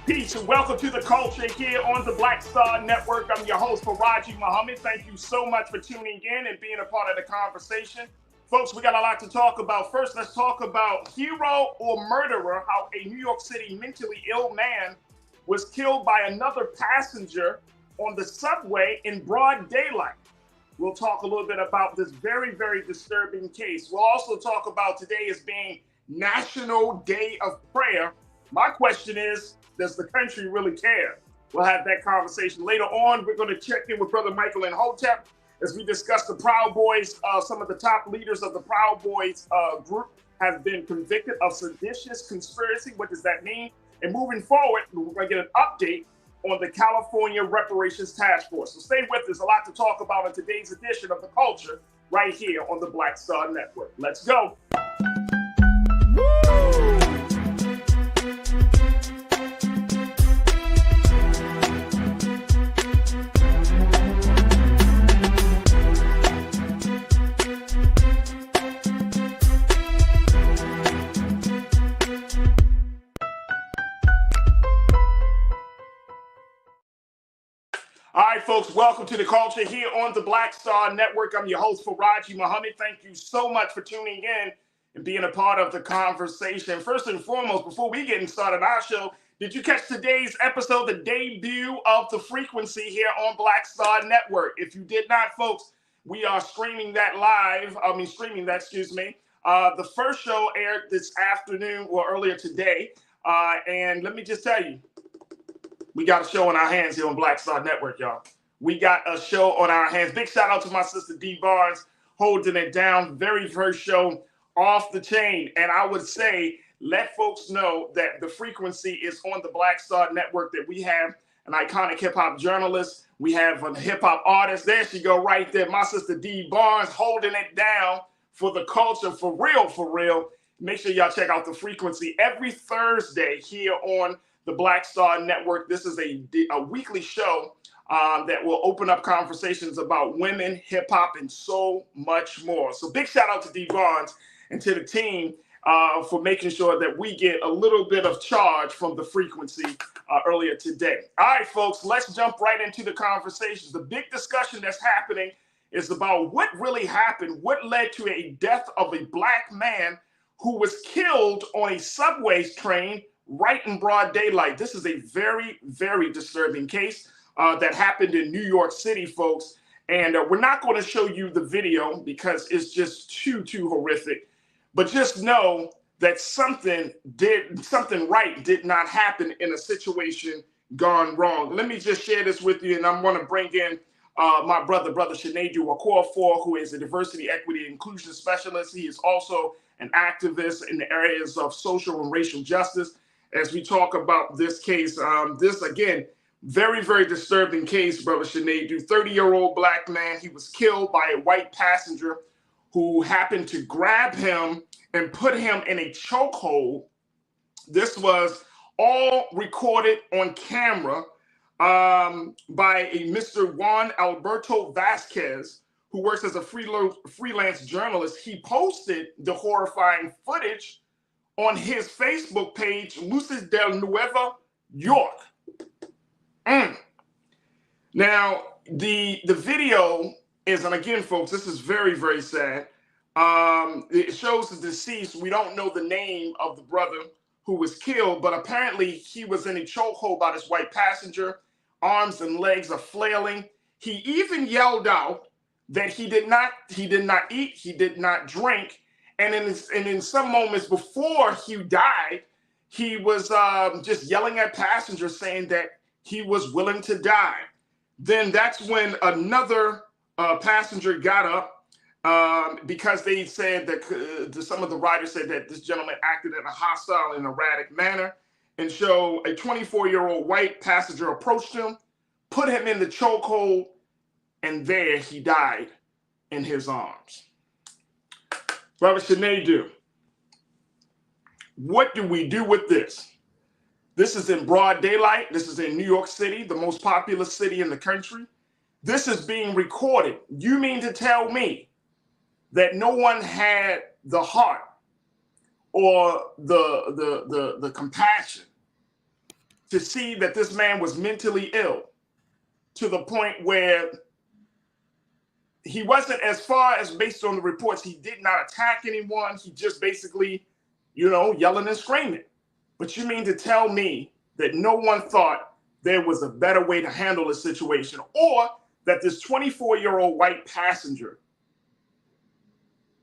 Peace and welcome to the culture here on the Black Star Network. I'm your host, Farajii Muhammad. Thank you so much for tuning in and being a part of the conversation. Folks, we got a lot to talk about. First, let's talk about hero or murderer, how a New York City mentally ill man was killed by another passenger on the subway in broad daylight. We'll talk a little bit about this very, very disturbing case. We'll also talk about today as being National Day of Prayer. My question is, does the country really care? We'll have that conversation later on. We're going to check in with Brother Michael and Hotep as we discuss the Proud Boys. Some of the top leaders of the Proud Boys group have been convicted of seditious conspiracy. What does that mean? And moving forward, we're going to get an update on the California Reparations Task Force. So stay with us. A lot to talk about in today's edition of The Culture right here on the Black Star Network. Let's go. All right, folks, welcome to the culture here on the Black Star Network. I'm your host, Farajii Muhammad. Thank you so much for tuning in and being a part of the conversation. First and foremost, before we get started our show, did you catch today's episode, the debut of The Frequency here on Black Star Network? If you did not, folks, we are streaming that live. The first show aired this afternoon or earlier today. And let me just tell you, we got a show on our hands here on Black Star Network, y'all. We got a show on our hands. Big shout out to my sister D Barnes holding it down. Very first show off the chain. And I would say, let folks know that The Frequency is on the Black Star Network, that we have an iconic hip hop journalist. We have a hip hop artist. There she go right there. My sister D Barnes holding it down for the culture, for real, for real. Make sure y'all check out The Frequency every Thursday here on the Black Star Network. This is a weekly show that will open up conversations about women, hip hop, and so much more. So big shout out to D Barnes and to the team for making sure that we get a little bit of charge from The Frequency earlier today. All right, folks, let's jump right into the conversations. The big discussion that's happening is about what really happened, what led to a death of a black man who was killed on a subway train right in broad daylight. This is a very, very disturbing case that happened in New York City, folks. And we're not going to show you the video because it's just too horrific. But just know that something right did not happen in a situation gone wrong. Let me just share this with you, and I'm going to bring in my brother Sinedu Okorafor, who is a diversity, equity, and inclusion specialist. He is also an activist in the areas of social and racial justice. As we talk about this case, this, again, very, very disturbing case, Brother Sinedu. 30-year-old black man, he was killed by a white passenger who happened to grab him and put him in a chokehold. This was all recorded on camera by a Mr. Juan Alberto Vasquez, who works as a freelance journalist. He posted the horrifying footage on his Facebook page, Luces del Nueva York. Now, the video is, and again, folks, this is very, very sad. It shows the deceased. We don't know the name of the brother who was killed, but apparently he was in a chokehold by this white passenger. Arms and legs are flailing. He even yelled out that he did not eat, he did not drink. And in some moments before he died, he was just yelling at passengers saying that he was willing to die. Then that's when another passenger got up because they said that some of the riders said that this gentleman acted in a hostile and erratic manner. And so a 24-year-old white passenger approached him, put him in the chokehold, and there he died in his arms. Brother Sinedu, what do we do with this? This is in broad daylight. This is in New York City, the most populous city in the country. This is being recorded. You mean to tell me that no one had the heart or the compassion to see that this man was mentally ill to the point where he wasn't, as far as based on the reports, he did not attack anyone. He just basically, yelling and screaming. But you mean to tell me that no one thought there was a better way to handle a situation, or that this 24-year-old white passenger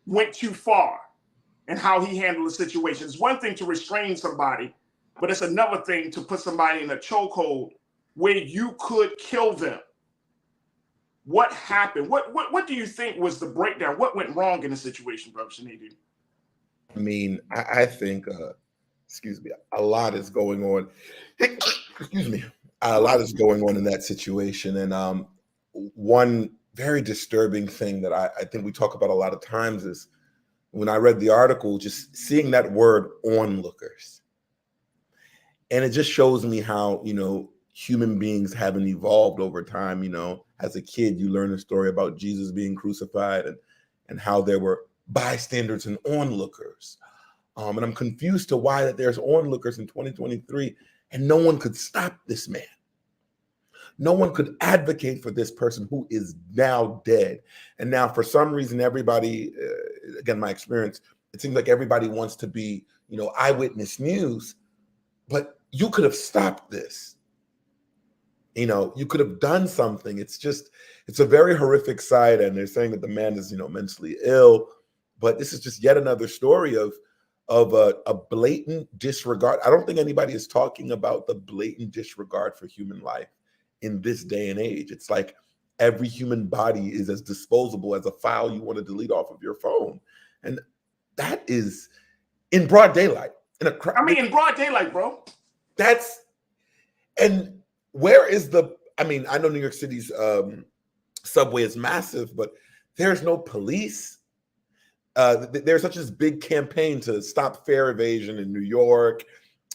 went too far in how he handled the situation? It's one thing to restrain somebody, but it's another thing to put somebody in a chokehold where you could kill them. What happened? What do you think was the breakdown? What went wrong in the situation, Brother Shanidi? I mean, I think, a lot is going on. A lot is going on in that situation. And one very disturbing thing that I think we talk about a lot of times is when I read the article, just seeing that word onlookers. And it just shows me how, human beings haven't evolved over time. As a kid, you learn a story about Jesus being crucified and how there were bystanders and onlookers. And I'm confused to why that there's onlookers in 2023 and no one could stop this man. No one could advocate for this person who is now dead. And now for some reason, everybody, again, my experience, it seems like everybody wants to be, eyewitness news, but you could have stopped this. You could have done something. It's a very horrific sight. And they're saying that the man is, mentally ill, but this is just yet another story of a blatant disregard. I don't think anybody is talking about the blatant disregard for human life in this day and age. It's like every human body is as disposable as a file you want to delete off of your phone. And that is in broad daylight. In broad daylight, bro. And where is I know New York City's subway is massive, but there's no police. There's such a big campaign to stop fare evasion in New York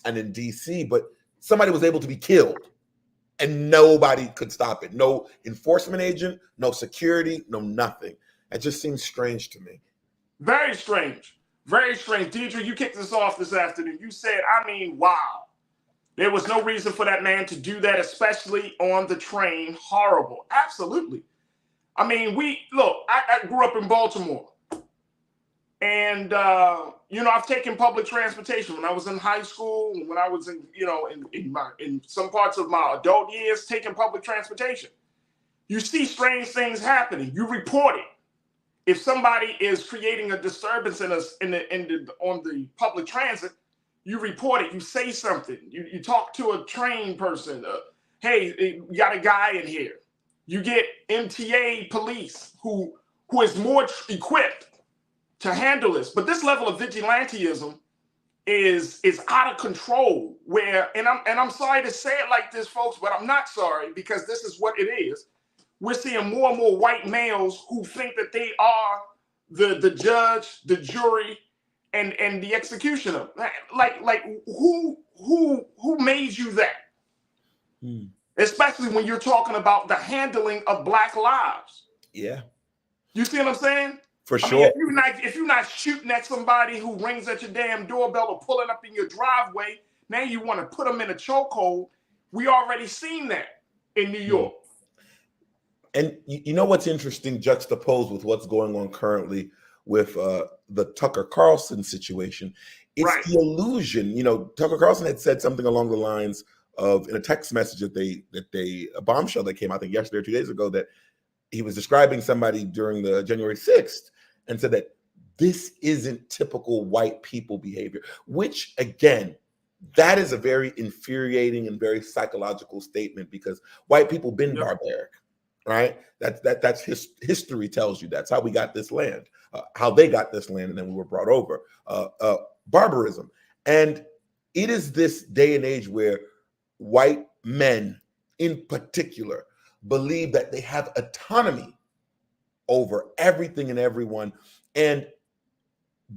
and in DC, but somebody was able to be killed and nobody could stop it. No enforcement agent, no security, no nothing. It just seems strange to me. Very strange. Very strange. Deidre, you kicked us off this afternoon. You said, wow. There was no reason for that man to do that, especially on the train. Horrible. Absolutely. I grew up in Baltimore. And, I've taken public transportation when I was in high school, when I was in some parts of my adult years, taking public transportation. You see strange things happening. You report it. If somebody is creating a disturbance on the public transit, you report it. You say something. You talk to a train person. Hey, we got a guy in here. You get MTA police who is more equipped to handle this. But this level of vigilantism is out of control. I'm sorry to say it like this, folks, but I'm not sorry, because this is what it is. We're seeing more and more white males who think that they are the judge, the jury, and the executioner. Like who made you that? Especially when you're talking about the handling of Black lives. Yeah. You see what I'm saying? For sure. If you're not shooting at somebody who rings at your damn doorbell or pulling up in your driveway, now you want to put them in a chokehold. We already seen that in New York. And you know what's interesting, juxtaposed with what's going on currently with the Tucker Carlson situation? It's right. The illusion. Tucker Carlson had said something along the lines of, in a text message a bombshell that came out, I think yesterday or 2 days ago, that he was describing somebody during the January 6th and said that this isn't typical white people behavior, which again, that is a very infuriating and very psychological statement, because white people been barbaric, right? That's history tells you that's how we got this land, how they got this land, and then we were brought over. Barbarism. And it is this day and age where white men in particular believe that they have autonomy over everything and everyone. And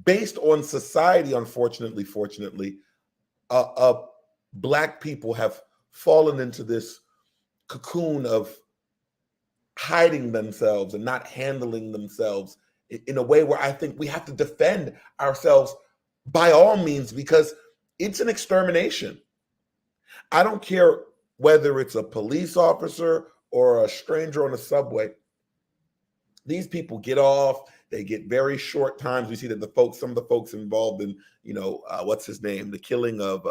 based on society, unfortunately, fortunately, Black people have fallen into this cocoon of hiding themselves and not handling themselves in a way where I think we have to defend ourselves by all means, because it's an extermination. I don't care whether it's a police officer or a stranger on the subway. These people get off. They get very short times. We see that some of the folks involved in, what's his name, the killing of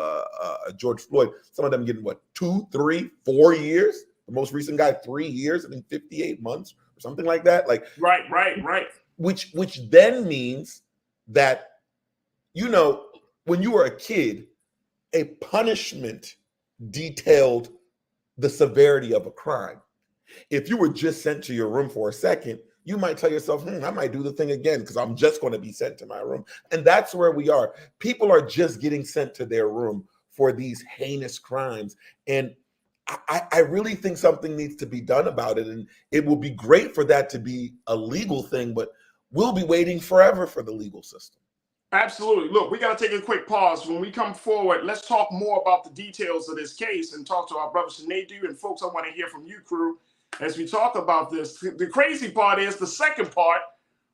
George Floyd, some of them getting 2, 3, 4 years. The most recent guy, 3 years, I think 58 months or something like that. Like right. Which then means that, when you were a kid, a punishment detailed the severity of a crime. If you were just sent to your room for a second, you might tell yourself, I might do the thing again because I'm just going to be sent to my room. And that's where we are. People are just getting sent to their room for these heinous crimes. And I really think something needs to be done about it. And it will be great for that to be a legal thing, but we'll be waiting forever for the legal system. Absolutely. Look, we got to take a quick pause. When we come forward, let's talk more about the details of this case and talk to our brother Sinedu. And folks, I want to hear from you, crew, as we talk about this. The crazy part is the second part,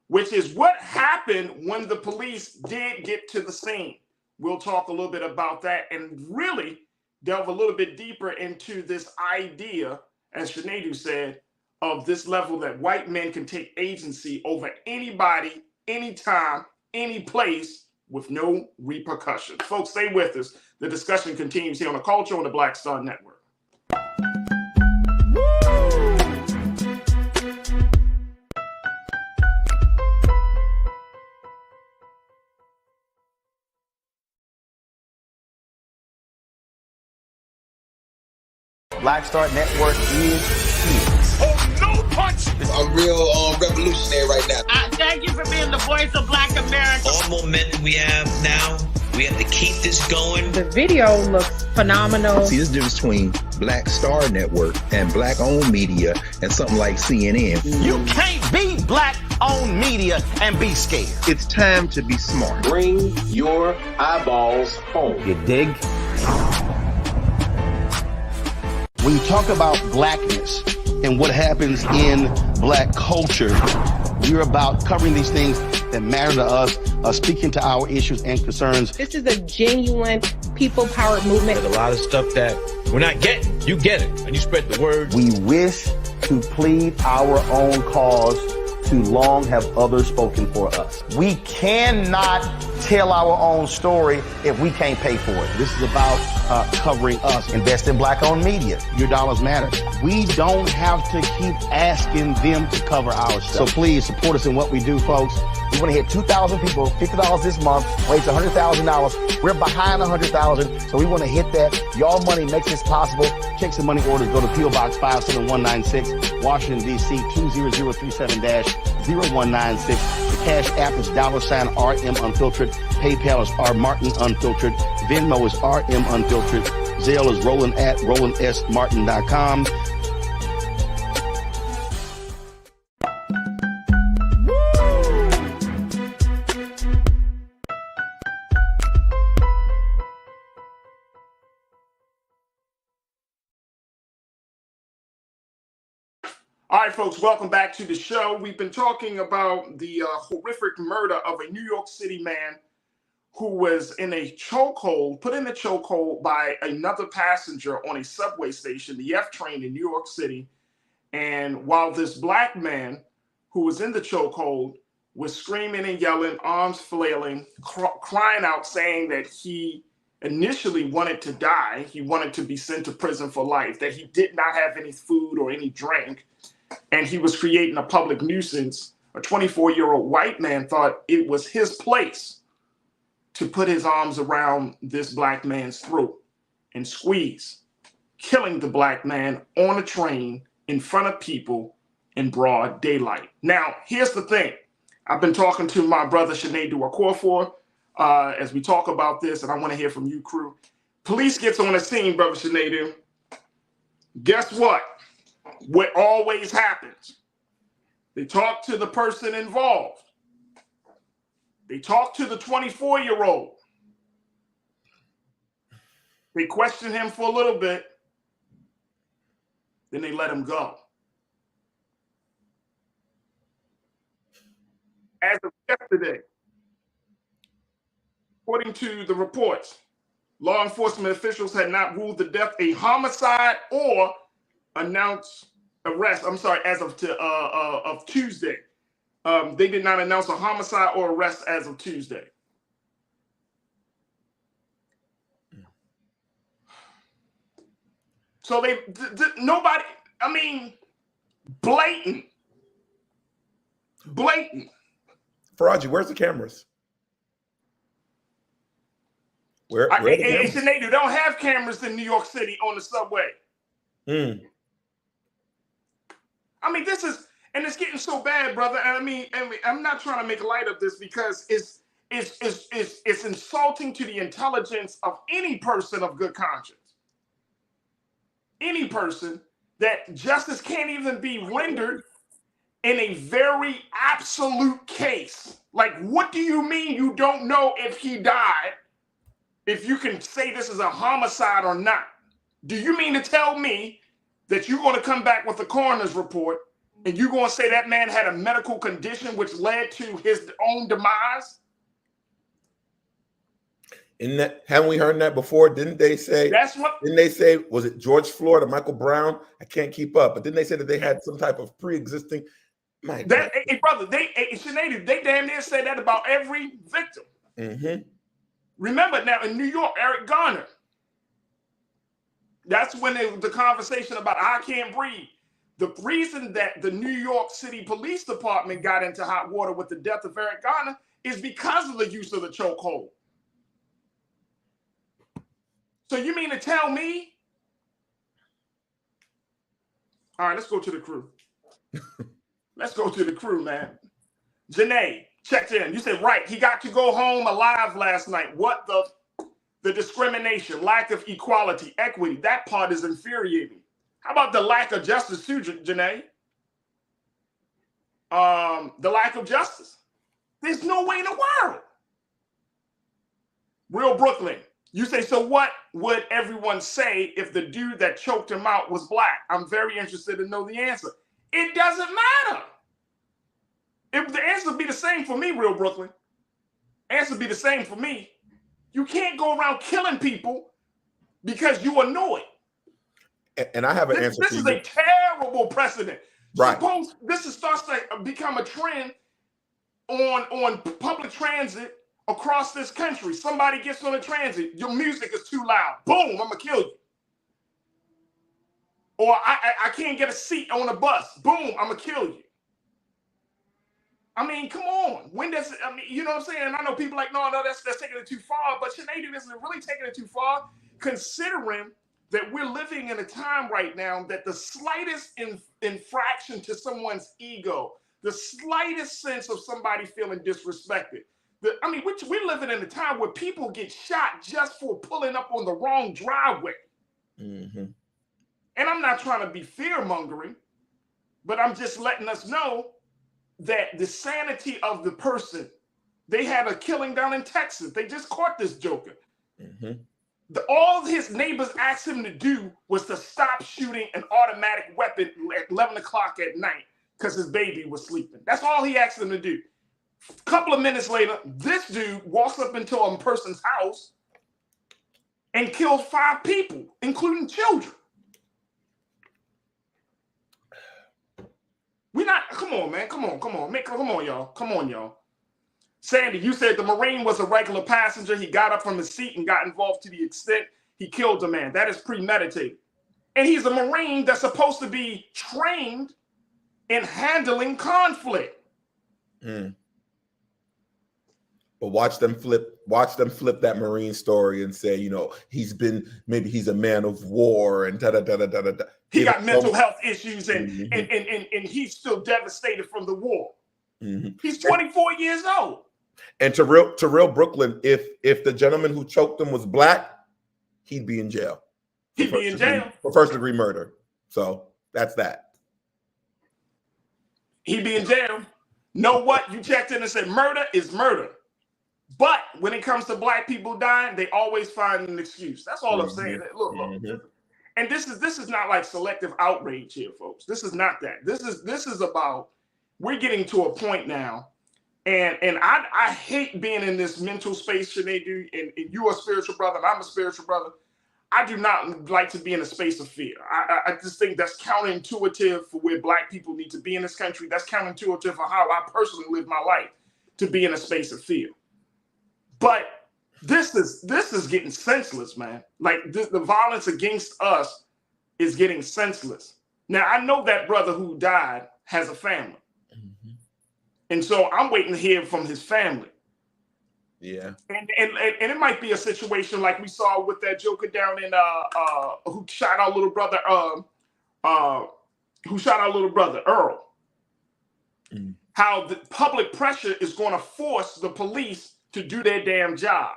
which is what happened when the police did get to the scene. We'll talk a little bit about that and really delve a little bit deeper into this idea, as Sinedu said, of this level that white men can take agency over anybody, anytime, any place with no repercussions. Folks, stay with us. The discussion continues here on The Culture on the Black Star Network. Black Star Network is here. Oh, no punch! I'm real revolutionary right now. Thank you for being the voice of Black America. All momentum we have now, we have to keep this going. The video looks phenomenal. See, this difference between Black Star Network and black-owned media and something like CNN. You can't be black-owned media and be scared. It's time to be smart. Bring your eyeballs home. You dig? When you talk about blackness and what happens in black culture, we're about covering these things that matter to us, speaking to our issues and concerns. This is a genuine people-powered movement. There's a lot of stuff that we're not getting. You get it, and you spread the word. We wish to plead our own cause. Too long have others spoken for us. We cannot tell our own story if we can't pay for it. This is about covering us. Invest in black-owned media. Your dollars matter. We don't have to keep asking them to cover our stuff. So please support us in what we do, folks. We want to hit 2,000 people, $50 this month, raise $100,000. We're behind 100,000, so we want to hit that. Y'all money makes this possible. Checks and money orders go to P.O. Box 57196, Washington, D.C. 20037-0196. The Cash App is $RM Unfiltered. PayPal is R Martin Unfiltered. Venmo is RM Unfiltered. Zelle is Roland at RolandSMartin.com. All right, folks, welcome back to the show. We've been talking about the horrific murder of a New York City man who was in a chokehold, put in a chokehold by another passenger on a subway station, the F train in New York City. And while this black man who was in the chokehold was screaming and yelling, arms flailing, crying out, saying that he initially wanted to die. He wanted to be sent to prison for life, that he did not have any food or any drink, and he was creating a public nuisance. A 24-year-old white man thought it was his place to put his arms around this black man's throat and squeeze, killing the black man on a train in front of people in broad daylight. Now, here's the thing. I've been talking to my brother Sinedu Okorafor as we talk about this, and I want to hear from you, crew. Police gets on the scene, brother Sinedu. Guess what? What always happens? They talk to the person involved. They talk to the 24-year-old. They question him for a little bit. Then they let him go. As of yesterday, according to the reports, Law enforcement officials had not ruled the death a homicide or announced arrest. I'm sorry, as of Tuesday. They did not announce a homicide or arrest as of Tuesday. So nobody, I mean, blatant. Farajii, where's the cameras? Where are the cameras? They don't have cameras in New York City on the subway. I mean, this is, and it's getting so bad, brother. And I mean, I'm not trying to make light of this because it's insulting to the intelligence of any person of good conscience. Any person that justice can't even be rendered in a very absolute case. Like, what do you mean you don't know if he died? If you can say this is a homicide or not? Do you mean to tell me that you're going to come back with a coroner's report and you're going to say that man had a medical condition which led to his own demise? Haven't we heard that before? Didn't they say? Didn't they say? Was it George Floyd or Michael Brown? I can't keep up. But didn't they say that they had some type of pre-existing? Hey, brother, they damn near say that about every victim. Remember now in New York, Eric Garner. That's when the conversation about I can't breathe. The reason that the New York City Police Department got into hot water with the death of Eric Garner is because of the use of the chokehold. So you mean to tell me? All right, let's go to the crew. Let's go to the crew, man. Janae checked in. You said, right, he got to go home alive last night. What the discrimination, lack of equality, equity, that part is infuriating. How about the lack of justice too, Janae? The lack of justice. There's no way in the world. Real Brooklyn. You say, so what would everyone say if the dude that choked him out was black? I'm very interested to know the answer. It doesn't matter. If the answer would be the same for me, Real Brooklyn. Answer would be the same for me. You can't go around killing people because you annoyed. And I have an answer. This is a terrible precedent. Right. Suppose this starts to become a trend on public transit across this country. Somebody gets on the transit, your music is too loud. Boom, I'm gonna kill you. Or I can't get a seat on a bus. Boom, I'm gonna kill you. I mean, come on. When does it, I mean, you know what I'm saying? I know people like, no, that's taking it too far, but Sinead isn't really taking it too far, considering that we're living in a time right now that the slightest infraction to someone's ego, the slightest sense of somebody feeling disrespected. We're living in a time where people get shot just for pulling up on the wrong driveway. And I'm not trying to be fear-mongering, but I'm just letting us know that the sanity of the person, they had a killing down in Texas. They just caught this joker. All his neighbors asked him to do was to stop shooting an automatic weapon at 11 o'clock at night because his baby was sleeping. That's all he asked them to do. A couple of minutes later, this dude walks up into a person's house and kills 5 people, including children. Come on, man. Come on, y'all. Come on, y'all. Sandy, you said the Marine was a regular passenger. He got up from his seat and got involved to the extent he killed a man. That is premeditated. And he's a Marine that's supposed to be trained in handling conflict. But watch them flip that Marine story and say, you know, maybe he's a man of war and da-da-da-da-da-da. He got mental health issues and he's still devastated from the war. He's 24 years old. And to real Brooklyn, if the gentleman who choked him was black, he'd be in jail. He'd be in jail for first-degree murder. So that's that. He'd be in jail. Know what? You checked in and said murder is murder. But when it comes to black people dying, they always find an excuse. That's all I'm saying. Look. And this is not like selective outrage here, folks. This is not that. This is about, we're getting to a point now And I hate being in this mental space, Sinead, and you're a spiritual brother, and I'm a spiritual brother. I do not like to be in a space of fear. I just think that's counterintuitive for where Black people need to be in this country. That's counterintuitive for how I personally live my life, to be in a space of fear. But this is getting senseless, man. Like the violence against us is getting senseless. Now, I know that brother who died has a family. Mm-hmm. And so I'm waiting to hear from his family. Yeah. And it might be a situation like we saw with that joker down in who shot our little brother Earl. Mm. How the public pressure is going to force the police to do their damn job.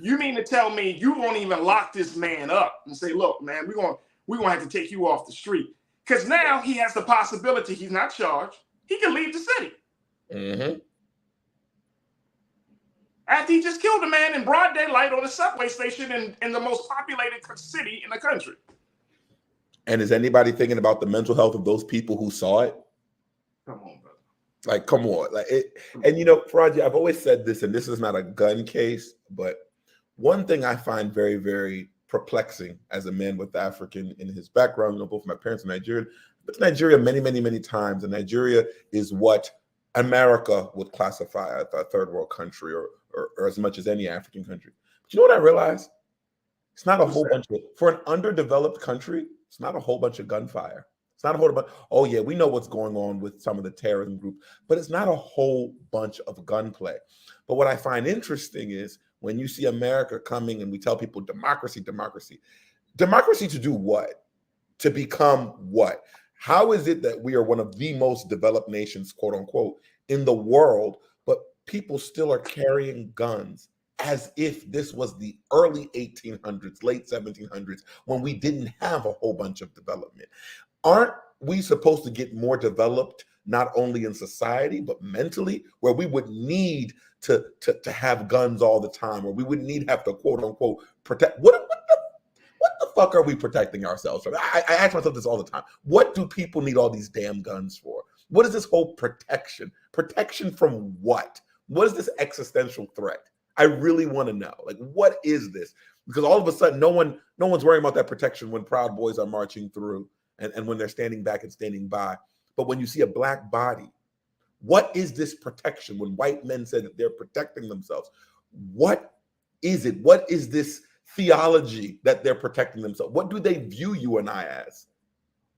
You mean to tell me you won't even lock this man up and say, look, man, we're gonna have to take you off the street? Because now he has the possibility, he's not charged, he can leave the city. Mm-hmm. After he just killed a man in broad daylight on a subway station in the most populated city in the country. And is anybody thinking about the mental health of those people who saw it? Come on, brother. Like, come on. Like it, and you know, Farajii, I've always said this, and this is not a gun case, but one thing I find very, very perplexing as a man with African in his background, you know, both my parents are Nigerian, but to Nigeria many, many, many times, and Nigeria is what America would classify as a third world country or as much as any African country. But you know what I realized? It's not a whole bunch of, for an underdeveloped country, it's not a whole bunch of gunfire. It's not a whole bunch, oh yeah, we know what's going on with some of the terrorism groups, but it's not a whole bunch of gunplay. But what I find interesting is when you see America coming and we tell people democracy, democracy. Democracy to do what? To become what? How is it that we are one of the most developed nations, quote unquote, in the world, but people still are carrying guns as if this was the early 1800s, late 1700s, when we didn't have a whole bunch of development? Aren't we supposed to get more developed, not only in society, but mentally, where we would need to have guns all the time, or we wouldn't need to have to, quote unquote, protect? What the fuck are we protecting ourselves from? I ask myself this all the time. What do people need all these damn guns for? What is this whole protection? Protection from what? What is this existential threat? I really want to know. Like, what is this? Because all of a sudden, no one's worrying about that protection when Proud Boys are marching through and when they're standing back and standing by. But when you see a Black body, what is this protection? When white men say that they're protecting themselves, what is it? What is this theology that they're protecting themselves? What do they view you and I as?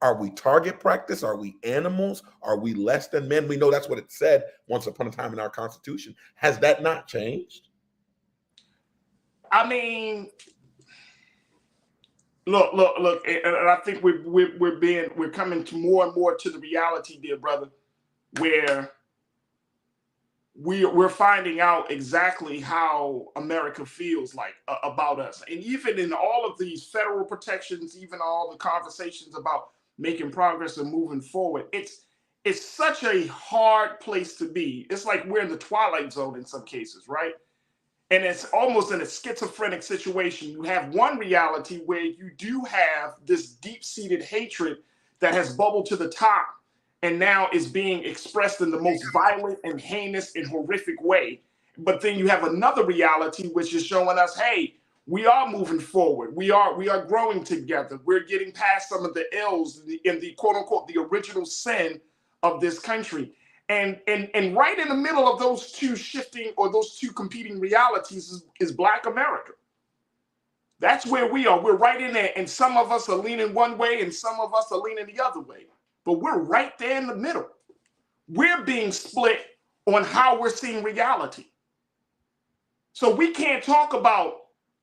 Are we target practice? Are we animals? Are we less than men? We know that's what it said once upon a time in our Constitution. Has that not changed? I mean, look, and I think we're coming to more and more to the reality, dear brother, where we're finding out exactly how America feels like about us. And even in all of these federal protections, even all the conversations about making progress and moving forward, it's such a hard place to be. It's like we're in the twilight zone in some cases, right? And it's almost in a schizophrenic situation. You have one reality where you do have this deep-seated hatred that has bubbled to the top and now is being expressed in the most violent and heinous and horrific way. But then you have another reality which is showing us, hey, we are moving forward. We are growing together. We're getting past some of the ills in the quote unquote the original sin of this country. And right in the middle of those two shifting or those two competing realities is Black America. That's where we are. We're right in there. And some of us are leaning one way and some of us are leaning the other way. But we're right there in the middle. We're being split on how we're seeing reality. So we can't talk about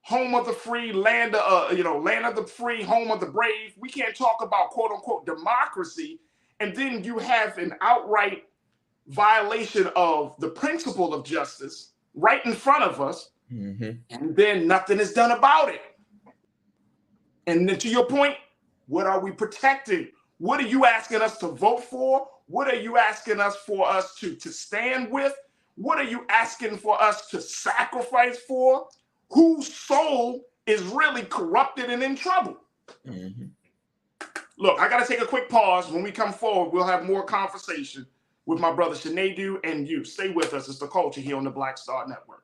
home of the free, land of the free, home of the brave. We can't talk about quote unquote democracy. And then you have an outright violation of the principle of justice right in front of us. Mm-hmm. And then nothing is done about it. And then to your point, what are we protecting? What are you asking us to vote for? What are you asking us for us to stand with? What are you asking for us to sacrifice for? Whose soul is really corrupted and in trouble? Mm-hmm. Look, I got to take a quick pause. When we come forward, we'll have more conversation. with my brother Sinedu and you. Stay with us. It's The Culture here on the Black Star Network.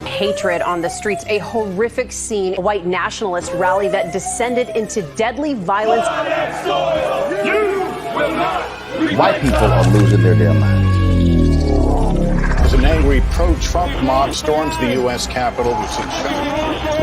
Hatred on the streets, a horrific scene, a white nationalist rally that descended into deadly violence. White people are losing their damn minds. An angry pro-Trump mob storms the U.S. Capitol.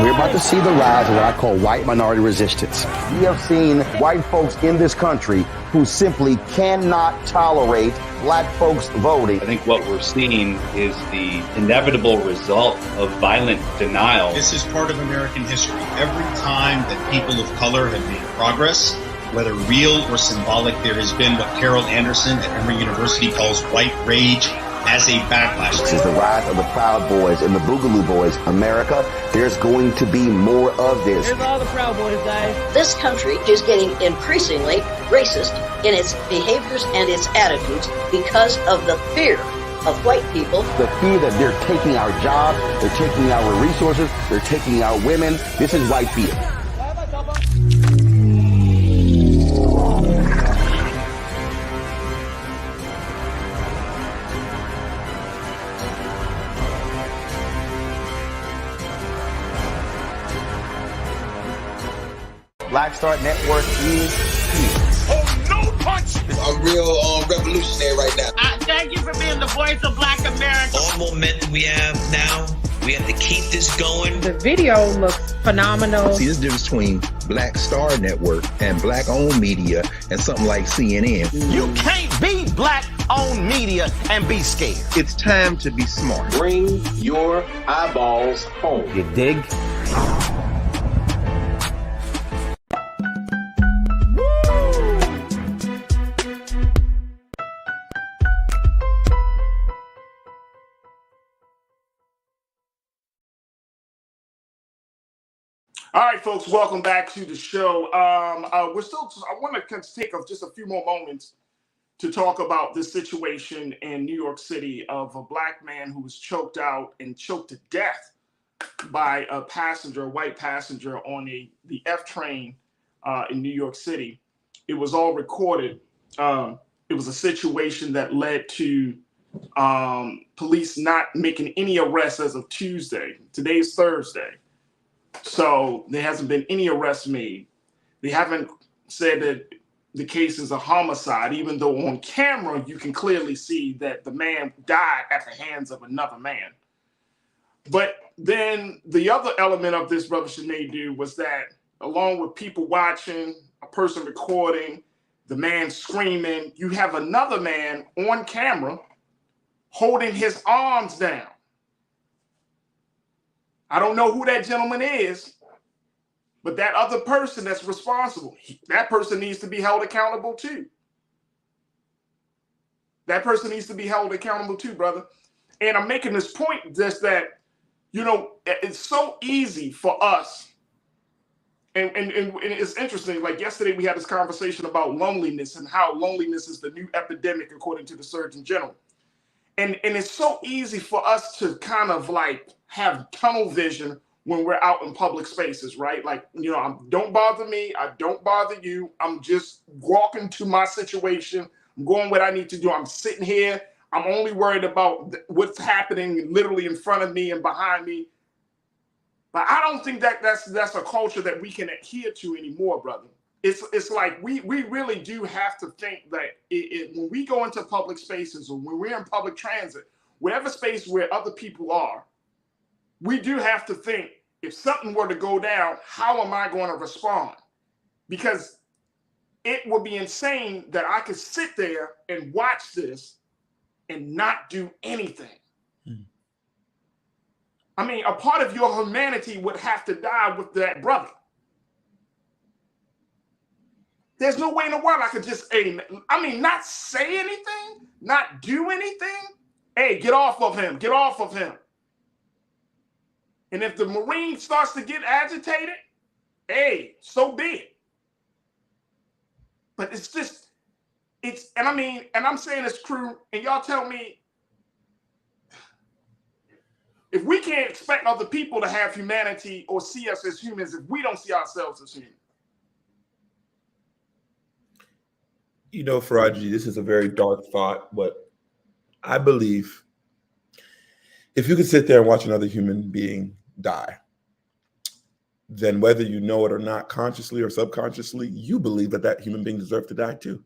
We're about to see the rise of what I call white minority resistance. We have seen white folks in this country who simply cannot tolerate black folks voting. I think what we're seeing is the inevitable result of violent denial. This is part of American history. Every time that people of color have made progress, whether real or symbolic, there has been what Carol Anderson at Emory University calls white rage as a backlash. This is the rise of the Proud Boys and the Boogaloo Boys. America, there's going to be more of this. Here's all the Proud Boys, guys. This country is getting increasingly racist in its behaviors and its attitudes because of the fear of white people. The fear that they're taking our jobs, they're taking our resources, they're taking our women. This is white fear. Black Star Network is here. Oh, no punch! I'm real revolutionary right now. Thank you for being the voice of Black America. All momentum we have now, we have to keep this going. The video looks phenomenal. See, this difference between Black Star Network and black-owned media and something like CNN. You can't be black-owned media and be scared. It's time to be smart. Bring your eyeballs home. You dig? All right, folks, welcome back to the show. I want to take just a few more moments to talk about this situation in New York City of a black man who was choked out and choked to death by a white passenger on the F train in New York City. It was all recorded. It was a situation that led to police not making any arrests as of Tuesday. Today's Thursday. So there hasn't been any arrests made. They haven't said that the case is a homicide, even though on camera you can clearly see that the man died at the hands of another man. But then the other element of this, Brother Sinedu, was that along with people watching, a person recording, the man screaming, you have another man on camera holding his arms down. I don't know who that gentleman is, but that other person that's responsible, that person needs to be held accountable too. That person needs to be held accountable too, brother. And I'm making this point just that, you know, it's so easy for us. And it's interesting, like yesterday we had this conversation about loneliness and how loneliness is the new epidemic according to the Surgeon General. And it's so easy for us to kind of like have tunnel vision when we're out in public spaces, right? Like, you know, don't bother me. I don't bother you. I'm just walking to my situation. I'm going what I need to do. I'm sitting here. I'm only worried about what's happening literally in front of me and behind me. But I don't think that's a culture that we can adhere to anymore, brother. It's like we really do have to think that when we go into public spaces or when we're in public transit, whatever space where other people are, we do have to think, if something were to go down, how am I going to respond? Because it would be insane that I could sit there and watch this and not do anything. I mean, a part of your humanity would have to die with that brother. There's no way in the world I could just, not say anything, not do anything. Hey, get off of him. Get off of him. And if the Marine starts to get agitated, hey, so be it. But it's just, and I'm saying this, crew, and y'all tell me, if we can't expect other people to have humanity or see us as humans, if we don't see ourselves as human. You know, Farajii, this is a very dark thought, but I believe if you could sit there and watch another human being die, then whether you know it or not, consciously or subconsciously, you believe that that human being deserves to die too.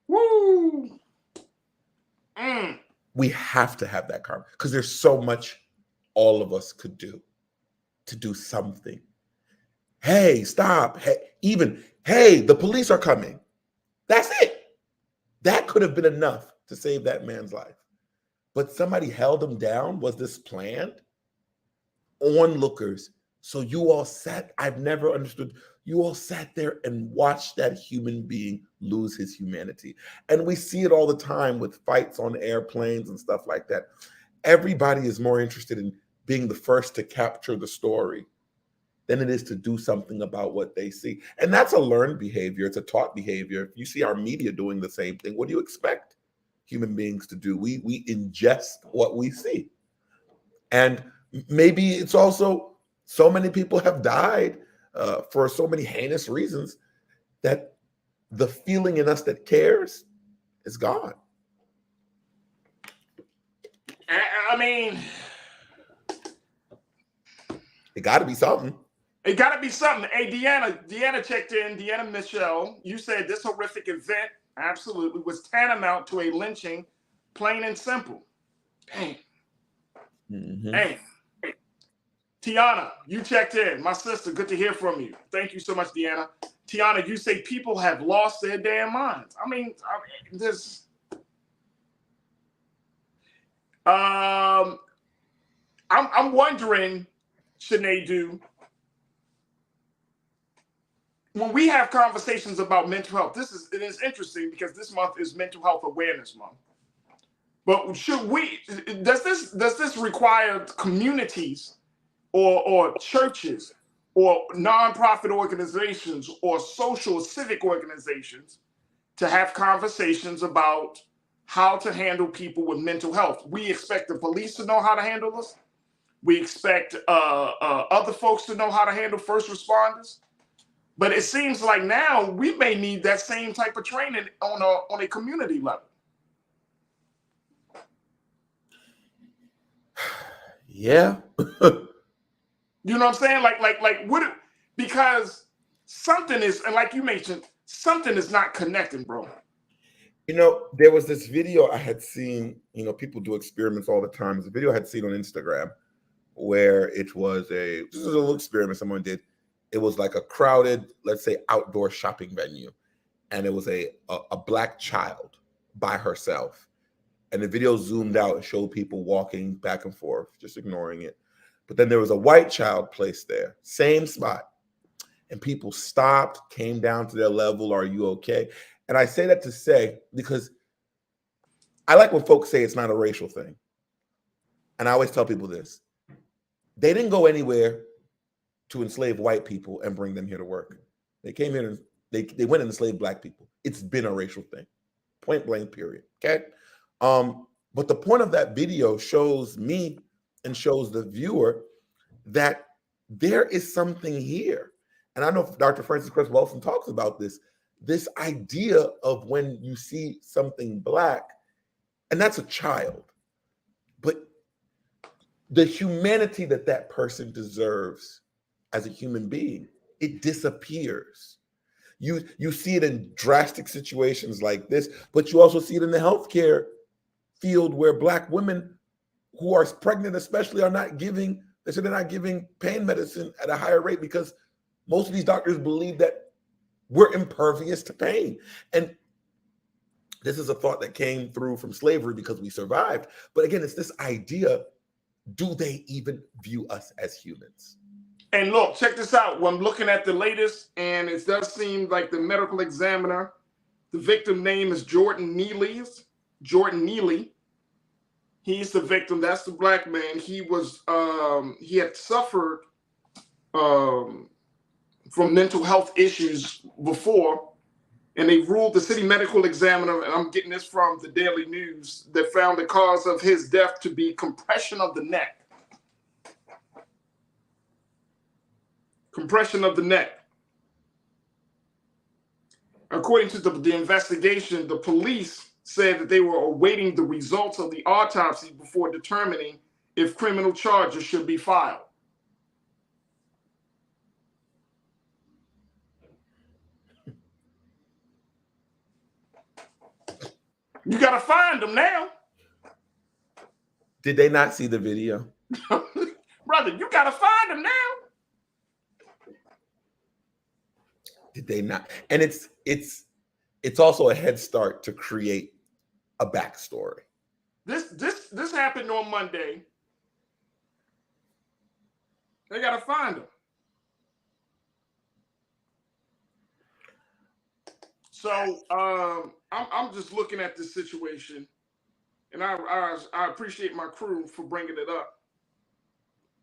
Woo! We have to have that karma because there's so much all of us could do to do something. Hey, stop. Hey, hey, the police are coming. That's it. That could have been enough to save that man's life. But somebody held him down. Was this planned? Onlookers. So you all I've never understood. You all sat there and watched that human being lose his humanity. And we see it all the time with fights on airplanes and stuff like that. Everybody is more interested in being the first to capture the story than it is to do something about what they see. And that's a learned behavior. It's a taught behavior. If you see our media doing the same thing, what do you expect human beings to do? We ingest what we see. And maybe it's also so many people have died for so many heinous reasons that the feeling in us that cares is gone. I mean, it got to be something. It got to be something. Hey, Deanna checked in. Deanna Michelle, you said this horrific event absolutely was tantamount to a lynching, plain and simple. Dang. Mm-hmm. Hey, Tiana, you checked in. My sister, good to hear from you. Thank you so much, Deanna. Tiana, you say people have lost their damn minds. I mean this. I'm wondering, Sinead, when we have conversations about mental health, it is interesting because this month is Mental Health Awareness Month. But does this require communities or churches or nonprofit organizations or social civic organizations to have conversations about how to handle people with mental health? We expect the police to know how to handle this. We expect other folks to know how to handle first responders. But it seems like now we may need that same type of training on a community level. Yeah. You know what I'm saying? Like what? Because something is, and like you mentioned, something is not connecting, bro. You know, there was this video I had seen. You know, people do experiments all the time. There's a video I had seen on Instagram where it was this is a little experiment someone did. It was like a crowded, let's say, outdoor shopping venue, and it was a black child by herself. And the video zoomed out and showed people walking back and forth, just ignoring it. But then there was a white child placed there, same spot. And people stopped, came down to their level. Are you okay? And I say that to say, because I like when folks say it's not a racial thing. And I always tell people this. They didn't go anywhere to enslave white people and bring them here to work. They came here and they went and enslaved black people. It's been a racial thing, point blank, period. Okay. But the point of that video shows me and shows the viewer that there is something here. And I know Dr. Francis Cress Welsing talks about this idea of when you see something black, and that's a child, but the humanity that that person deserves as a human being, it disappears. You see it in drastic situations like this, but you also see it in the healthcare field where black women who are pregnant especially are not giving, they say they're not giving pain medicine at a higher rate because most of these doctors believe that we're impervious to pain. And this is a thought that came through from slavery because we survived. But again, it's this idea, do they even view us as humans? And look, check this out. When I'm looking at the latest, and it does seem like the medical examiner, the victim name is Jordan Neely. He's the victim. That's the black man. He was he had suffered from mental health issues before, And they ruled the city medical examiner, and I'm getting this from the Daily News, that found the cause of his death to be compression of the neck. Compression of the neck. According to the investigation, the police said that they were awaiting the results of the autopsy before determining if criminal charges should be filed. You got to find them now. Did they not see the video? Brother, you got to find them now. Did they not? And it's also a head start to create a backstory. This happened on Monday. They got to find them. So I'm just looking at this situation, and I appreciate my crew for bringing it up.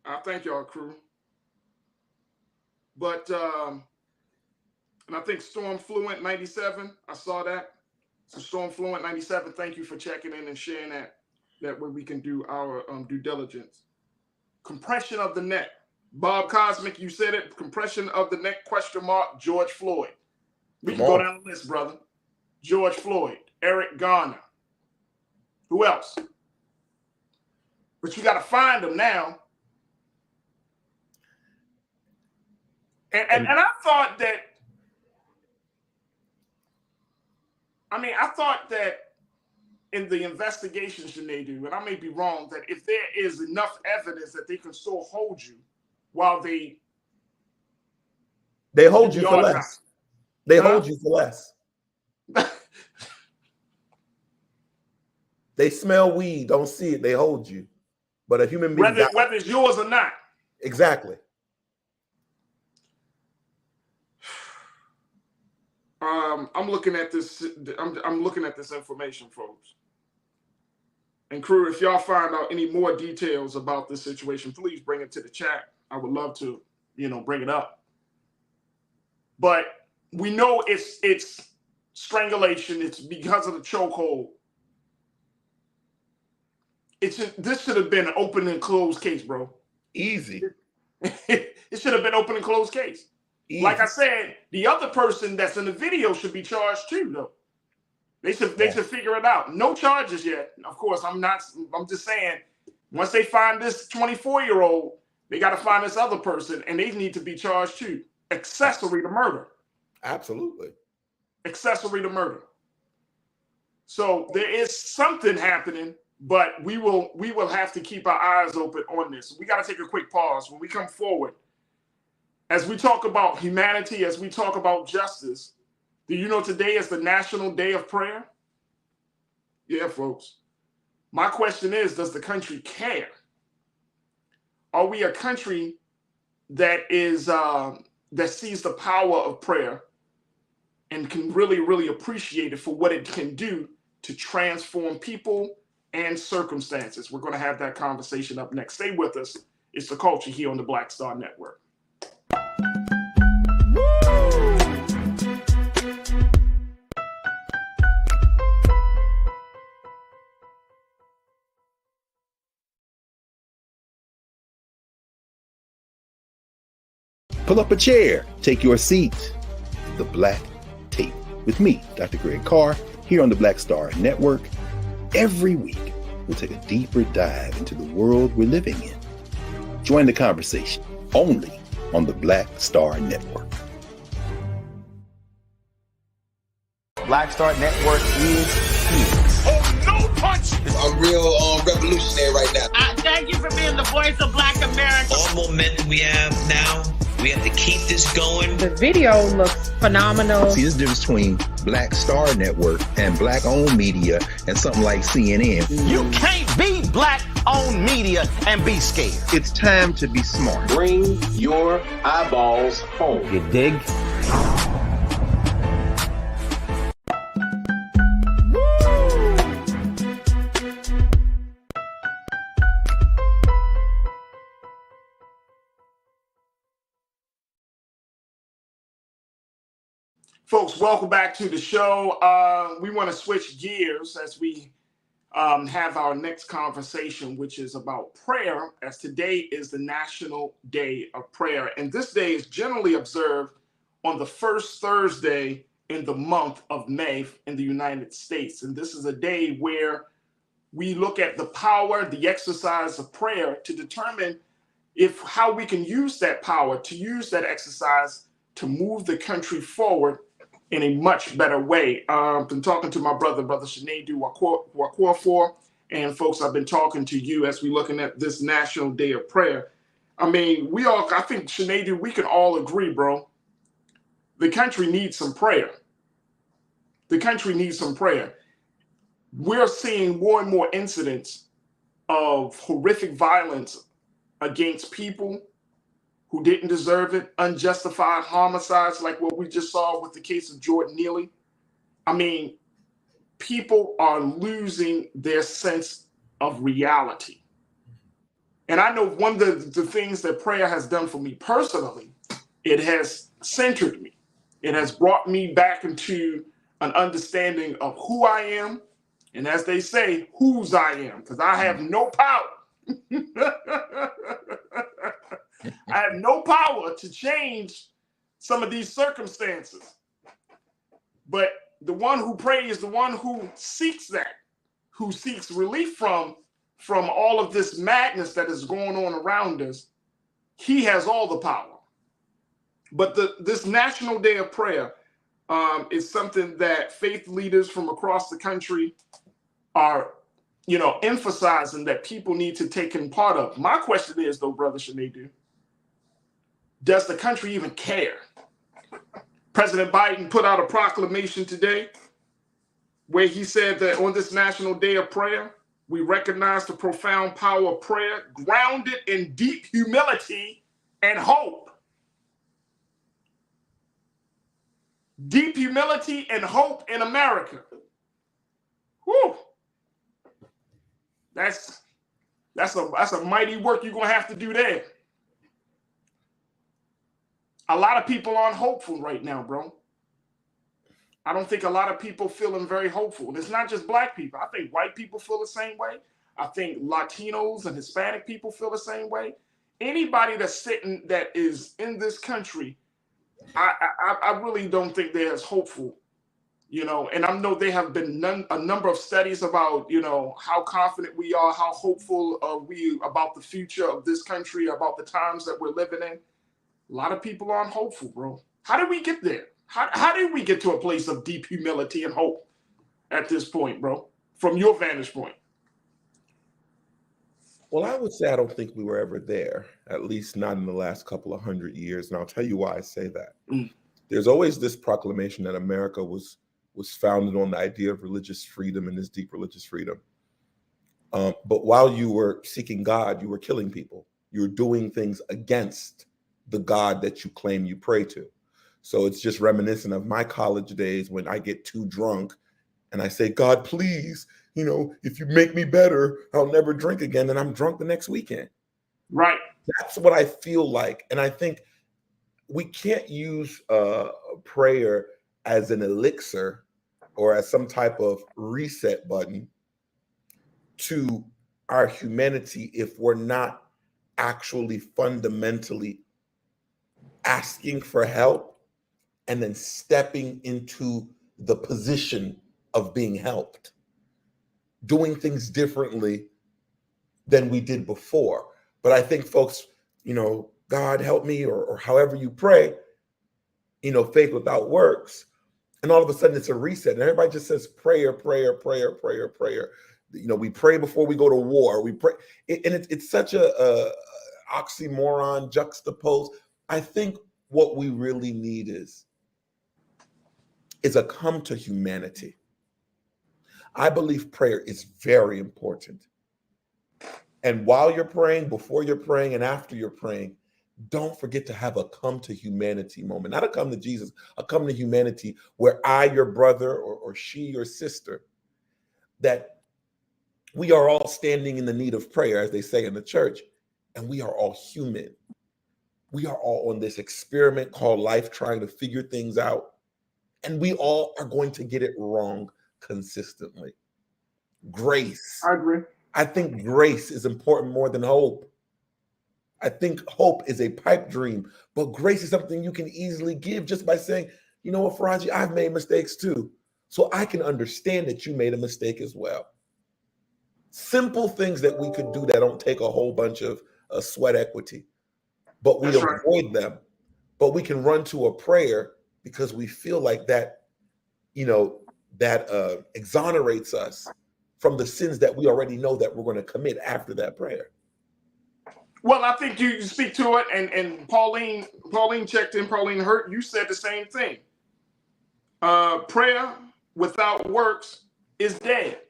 I thank y'all, crew. But and I think Storm Fluent 97, I saw that. So Storm Fluent 97, thank you for checking in and sharing that. That way we can do our due diligence. Compression of the neck. Bob Cosmic, you said it. Compression of the neck, ? George Floyd. We can go down the list, brother. George Floyd, Eric Garner. Who else? But you got to find them now. And I thought that, I thought that in the investigations that they do, and I may be wrong, that if there is enough evidence that they can still hold you while they hold you for less. They hold you for less. They smell weed, don't see it, they hold you. But a human being, whether it's yours or not. Exactly. I'm looking at this. I'm looking at this information, folks. And crew, if y'all find out any more details about this situation, please bring it to the chat. I would love to, bring it up. But we know it's strangulation. It's because of the chokehold. This should have been an open and closed case, bro. Easy. It should have been open and closed case. Easy. Like I said, the other person that's in the video should be charged too, though. They should figure it out. No charges yet. Of course, I'm just saying, once they find this 24-year-old, they got to find this other person, and they need to be charged too. Accessory to murder. Absolutely. Accessory to murder. So there is something happening, but we will have to keep our eyes open on this. We got to take a quick pause. When we come forward, as we talk about humanity, as we talk about justice, do you know today is the National Day of Prayer? Yeah, folks. My question is, does the country care? Are we a country that is that sees the power of prayer and can really, really appreciate it for what it can do to transform people and circumstances? We're going to have that conversation up next. Stay with us. It's The Culture here on the Black Star Network. Pull up a chair, take your seat. The Black Tape with me, Dr. Greg Carr, here on the Black Star Network. Every week, we'll take a deeper dive into the world we're living in. Join the conversation only on the Black Star Network. Black Star Network is here. Oh, no punch! I'm real revolutionary right now. Thank you for being the voice of Black America. All momentum we have now, we have to keep this going. The video looks phenomenal. See, there's a difference between Black Star Network and black-owned media and something like CNN. You can't be black-owned media and be scared. It's time to be smart. Bring your eyeballs home. You dig? Folks, welcome back to the show. We want to switch gears as we have our next conversation, which is about prayer, as today is the National Day of Prayer. And this day is generally observed on the first Thursday in the month of May in the United States. And this is a day where we look at the power, the exercise of prayer to determine how we can use that power, to use that exercise to move the country forward in a much better way. I've been talking to my brother Sinedu Wakofor, and folks, I've been talking to you as we're looking at this National Day of Prayer. I mean, I think, Sinedu, we can all agree, bro, the country needs some prayer. The country needs some prayer. We're seeing more and more incidents of horrific violence against people who didn't deserve it, unjustified homicides like what we just saw with the case of Jordan Neely. I mean, people are losing their sense of reality. And I know one of the things that prayer has done for me personally, it has centered me. It has brought me back into an understanding of who I am, and as they say, whose I am, because I have no power. I have no power to change some of these circumstances. But the one who prays, the one who seeks that, who seeks relief from all of this madness that is going on around us, he has all the power. But this National Day of Prayer is something that faith leaders from across the country are, emphasizing that people need to take in part of. My question is, though, Brother Sinedu, does the country even care? President Biden put out a proclamation today where he said that on this National Day of Prayer, we recognize the profound power of prayer grounded in deep humility and hope. Deep humility and hope in America. Whew. That's a mighty work you're gonna have to do there. A lot of people aren't hopeful right now, bro. I don't think a lot of people feeling very hopeful. And it's not just black people. I think white people feel the same way. I think Latinos and Hispanic people feel the same way. Anybody that is in this country, I really don't think they're as hopeful, and I know there have been a number of studies about, how confident we are, how hopeful are we about the future of this country, about the times that we're living in. A lot of people aren't hopeful, bro. How did we get there? How did we get to a place of deep humility and hope at this point, bro, from your vantage point? Well, I would say I don't think we were ever there, at least not in the last couple of 100 years. And I'll tell you why I say that. There's always this proclamation that America was founded on the idea of religious freedom and this deep religious freedom. But while you were seeking God, you were killing people. You were doing things against the God that you claim you pray to. So it's just reminiscent of my college days when I get too drunk and I say, God, please, if you make me better, I'll never drink again. And I'm drunk the next weekend. Right. That's what I feel like. And I think we can't use prayer as an elixir or as some type of reset button to our humanity if we're not actually fundamentally asking for help and then stepping into the position of being helped, doing things differently than we did before. But I think folks, God help me, or however you pray, faith without works. And all of a sudden it's a reset. And everybody just says prayer, prayer, prayer, prayer, prayer. We pray before we go to war. We pray. And it's such a oxymoron, juxtaposed. I think what we really need is a come to humanity. I believe prayer is very important. And while you're praying, before you're praying, and after you're praying, don't forget to have a come to humanity moment. Not a come to Jesus, a come to humanity where I, your brother, or she, your sister, that we are all standing in the need of prayer, as they say in the church, and we are all human. We are all on this experiment called life, trying to figure things out. and we all are going to get it wrong consistently. Grace. I agree. I think grace is important more than hope. I think hope is a pipe dream, but grace is something you can easily give just by saying, you know what, Farajii, I've made mistakes too. So I can understand that you made a mistake as well. Simple things that we could do that don't take a whole bunch of sweat equity, but we avoid them. But we can run to a prayer because we feel like that, that exonerates us from the sins that we already know that we're going to commit after that prayer. Well, I think you speak to it, and Pauline checked in. Pauline Hurt, you said the same thing. Prayer without works is dead.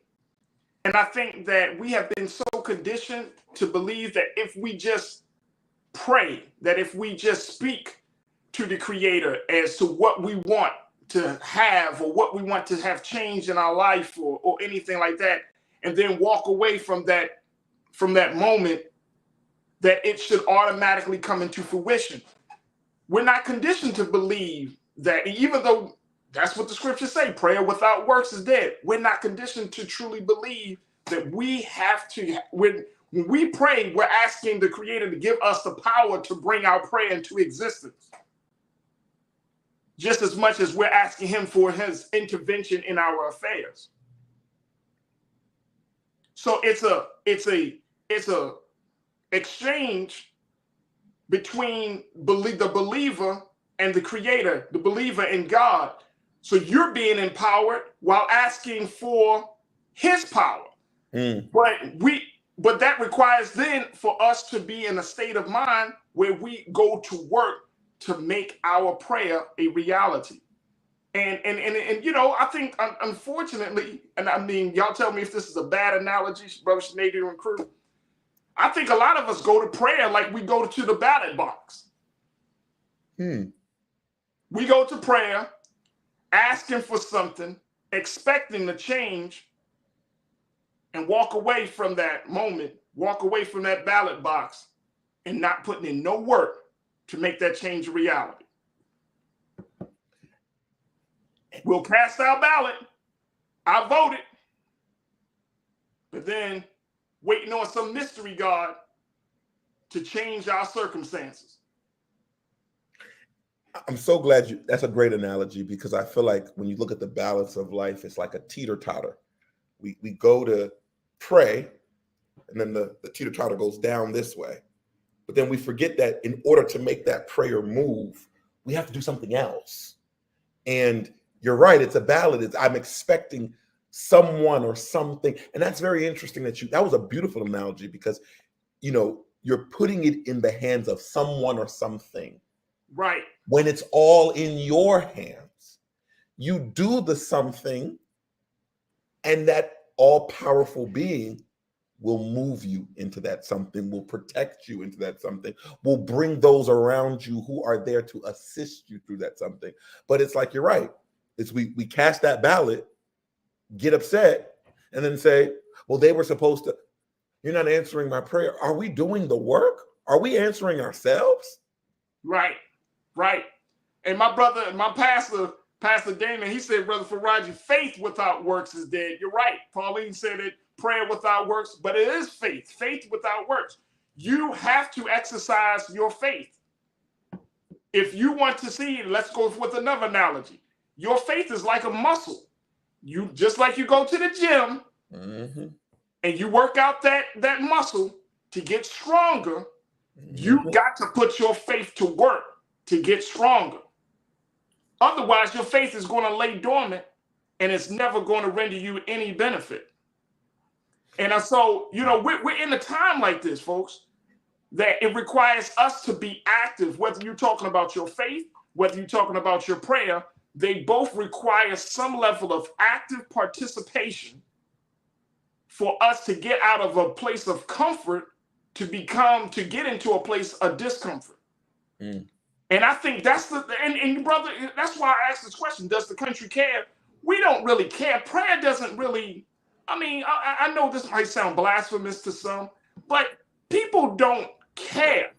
And I think that we have been so conditioned to believe that if we just pray, that if we just speak to the Creator as to what we want to have or what we want to have changed in our life or anything like that, and then walk away from that moment, that it should automatically come into fruition. We're not conditioned to believe that, even though that's what the scriptures say, prayer without works is dead. We're not conditioned to truly believe that we have to, when we pray, we're asking the Creator to give us the power to bring our prayer into existence, just as much as we're asking Him for His intervention in our affairs. So it's a exchange between the believer and the Creator, the believer in God. So you're being empowered while asking for His power. But that requires then for us to be in a state of mind where we go to work to make our prayer a reality. And I think, unfortunately, and I mean, y'all tell me if this is a bad analogy, Brother Nadir and crew, I think a lot of us go to prayer like we go to the ballot box. We go to prayer asking for something, expecting the change, and walk away from that moment, walk away from that ballot box, and not putting in no work to make that change a reality. We'll cast our ballot, I voted, but then waiting on some mystery God to change our circumstances. I'm so glad that's a great analogy, because I feel like when you look at the balance of life, it's like a teeter-totter. We go to pray, and then the teeter-totter goes down this way. But then we forget that in order to make that prayer move, we have to do something else. And you're right, it's a ballot. I'm expecting someone or something. And that's very interesting that was a beautiful analogy, because, you're putting it in the hands of someone or something. Right. When it's all in your hands, you do the something, and that all-powerful being will move you into that something, will protect you into that something, will bring those around you who are there to assist you through that something. But it's like, you're right. It's we cast that ballot, get upset, and then say, well, they were supposed to. You're not answering my prayer. Are we doing the work? Are we answering ourselves? Right. And my brother, my pastor, Pastor Damon, he said, Brother Farajii, faith without works is dead. You're right. Pauline said it, prayer without works, but it is faith. Faith without works. You have to exercise your faith. If you want to see, let's go with another analogy. Your faith is like a muscle. You just like you go to the gym and you work out that muscle to get stronger. You got to put your faith to work to get stronger. Otherwise, your faith is going to lay dormant, and it's never going to render you any benefit. And so, we're in a time like this, folks, that it requires us to be active. Whether you're talking about your faith, whether you're talking about your prayer, they both require some level of active participation for us to get out of a place of comfort to get into a place of discomfort. And I think that's and brother, that's why I asked this question. Does the country care? We don't really care. Prayer doesn't really, I know this might sound blasphemous to some, but people don't care.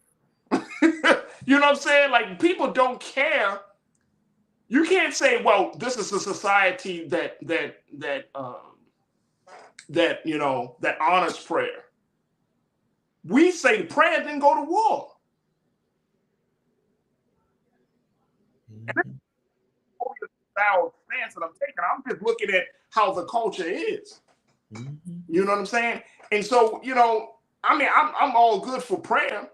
You know what I'm saying? Like, people don't care You can't say, well, this is a society that honors prayer. We say prayer didn't go to war. And stance that I'm taking, I'm just looking at how the culture is. You know what I'm saying? And so, I mean, I'm all good for prayer.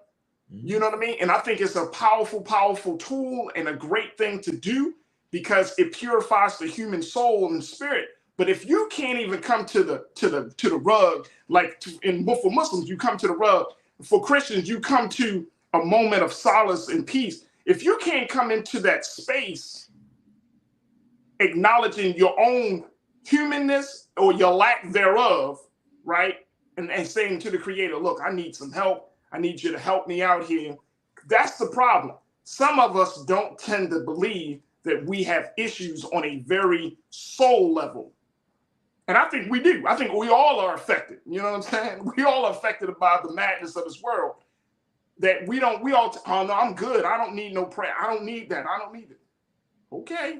You know what I mean? And I think it's a powerful, powerful tool and a great thing to do because it purifies the human soul and spirit. But if you can't even come to the rug, for Muslims, you come to the rug. For Christians, you come to a moment of solace and peace. If you can't come into that space, acknowledging your own humanness or your lack thereof, right? And saying to the Creator, look, I need some help. I need you to help me out here. That's the problem. Some of us don't tend to believe that we have issues on a very soul level. And I think we do. I think we all are affected. You know what I'm saying? We all are affected by the madness of this world. That we all, oh no, I'm good. I don't need no prayer. I don't need that. I don't need it. Okay.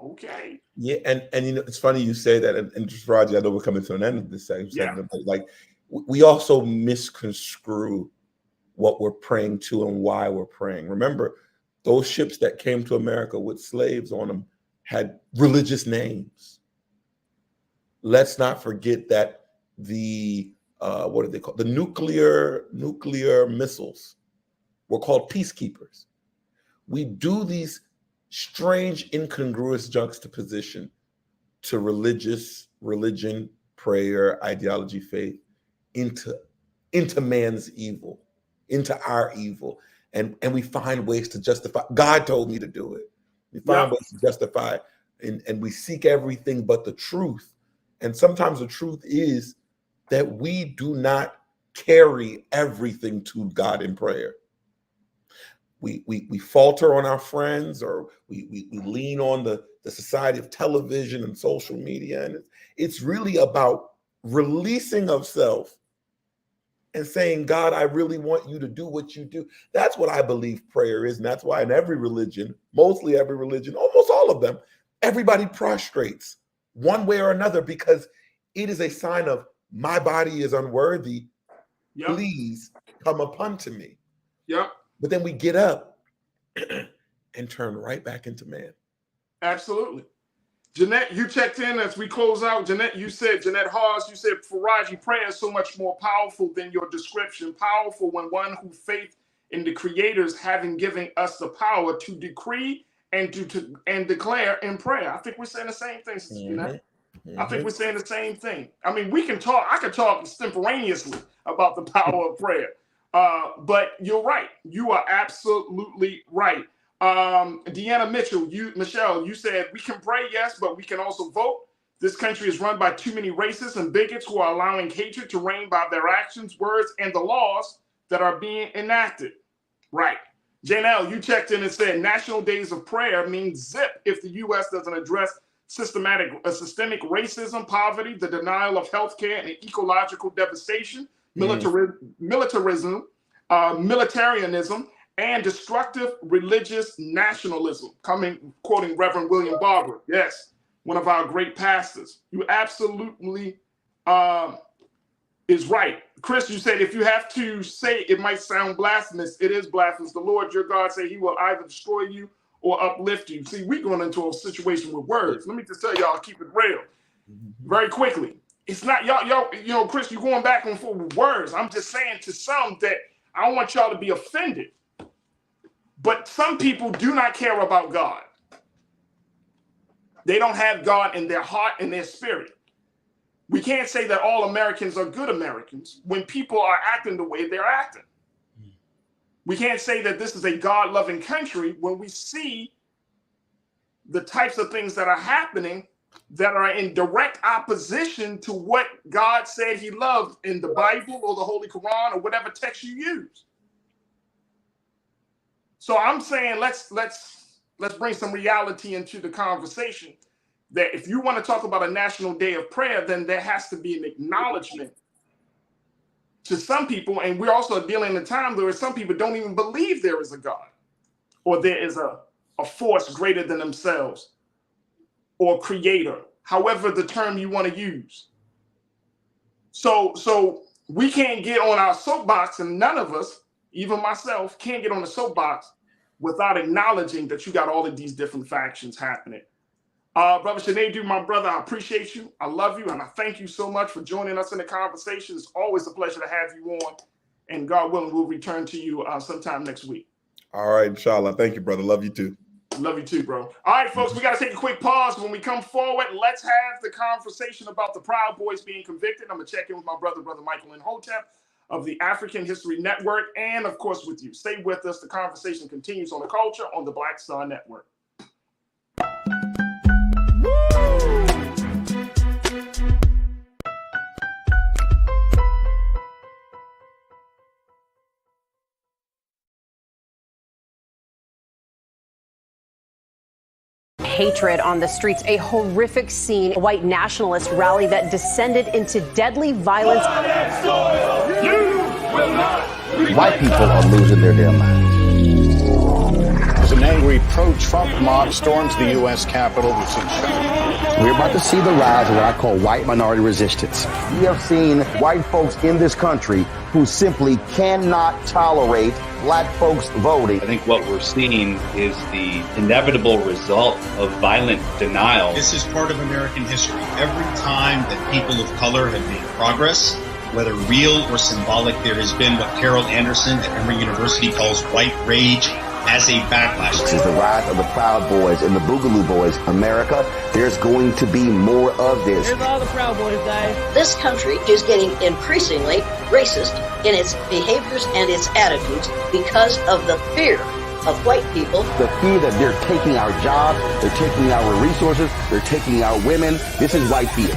Okay. Yeah, and it's funny you say that, and just Farajii, I know we're coming to an end of this segment, but like we also misconstrue what we're praying to and why we're praying. Remember, those ships that came to America with slaves on them had religious names. Let's not forget that the what are they called? The nuclear missiles were called peacekeepers. We do these strange, incongruous juxtaposition to religion, prayer, ideology, faith, into man's evil, into our evil. And we find ways to justify. God told me to do it. We find ways to justify, and we seek everything but the truth. And sometimes the truth is that we do not carry everything to God in prayer. We falter on our friends, or we lean on the society of television and social media. And it's really about releasing of self and saying, God, I really want you to do what you do. That's what I believe prayer is. And that's why in every religion, mostly every religion, almost all of them, everybody prostrates one way or another, because it is a sign of my body is unworthy. Please come upon to me. But then we get up and turn right back into man. Absolutely. Jeanette, you checked in as we close out. Jeanette Hawes, you said, Farajii, prayer is so much more powerful than your description. Powerful when one who faith in the creators having given us the power to decree and to declare in prayer. I think we're saying the same thing, Sister Jeanette. I think we're saying the same thing. I mean, I could talk extemporaneously about the power of prayer. But you're right. You are absolutely right. Deanna Michelle, you said we can pray, yes, but we can also vote. This country is run by too many racists and bigots who are allowing hatred to reign by their actions, words, and the laws that are being enacted. Right. Janelle, you checked in and said National Days of Prayer means zip if the U.S. doesn't address systemic racism, poverty, the denial of health care, and ecological devastation, militarism, militarianism, and destructive religious nationalism. Quoting Reverend William Barber. Yes, one of our great pastors. You absolutely is right. Chris, you said if you have to say it might sound blasphemous, it is blasphemous. The Lord your God said he will either destroy you or uplift you. See, we're going into a situation with words. Let me just tell y'all, keep it real. Very quickly. It's not y'all, Chris, you're going back and forth with words. I'm just saying to some that I don't want y'all to be offended. But some people do not care about God. They don't have God in their heart and their spirit. We can't say that all Americans are good Americans when people are acting the way they're acting. We can't say that this is a God-loving country when we see the types of things that are happening that are in direct opposition to what God said he loved in the Bible or the Holy Quran or whatever text you use. So I'm saying let's bring some reality into the conversation, that if you want to talk about a national day of prayer, then there has to be an acknowledgement to some people. And we're also dealing in a time where some people don't even believe there is a God or there is a a force greater than themselves or creator, however the term you want to use. So we can't get on our soapbox, and none of us, even myself, can't get on the soapbox without acknowledging that you got all of these different factions happening. Brother Sinedu, my brother, I appreciate you. I love you, and I thank you so much for joining us in the conversation. It's always a pleasure to have you on, and God willing, we'll return to you sometime next week. All right, inshallah. Thank you, brother. Love you too. Love you too, bro. All right, folks, we got to take a quick pause. When we come forward, let's have the conversation about the Proud Boys being convicted. I'm going to check in with my brother Michael Imhotep of the African History Network, and of course with you. Stay with us. The conversation continues on the culture on the Black Star Network. Hatred on the streets, a horrific scene, a white nationalist rally that descended into deadly violence. White people are losing their damn minds. As an angry pro-Trump mob storms the U.S. Capitol, we're about to see the rise of what I call white minority resistance. We have seen white folks in this country who simply cannot tolerate black folks voting. I think what we're seeing is the inevitable result of violent denial. This is part of American history. Every time that people of color have made progress, whether real or symbolic, there has been what Carol Anderson at Emory University calls white rage as a backlash. This is the rise of the Proud Boys and the Boogaloo Boys. America, there's going to be more of this. Here's all the Proud Boys, guys. This country is getting increasingly racist in its behaviors and its attitudes because of the fear of white people. The fear that they're taking our jobs, they're taking our resources, they're taking our women. This is white fear.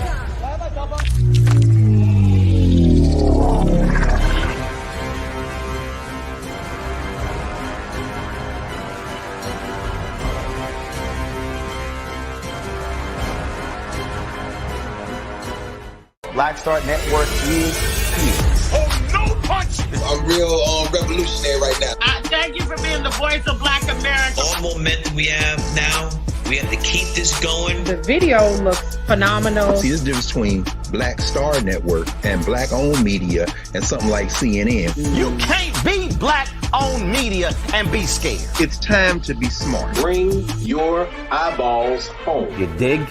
Black Star Network is here. Oh, no punch! I'm real revolutionary right now. Thank you for being the voice of Black America. All momentum we have now, we have to keep this going. The video looks phenomenal. See, there's a difference between Black Star Network and black-owned media and something like CNN. You can't be black-owned media and be scared. It's time to be smart. Bring your eyeballs home. You dig?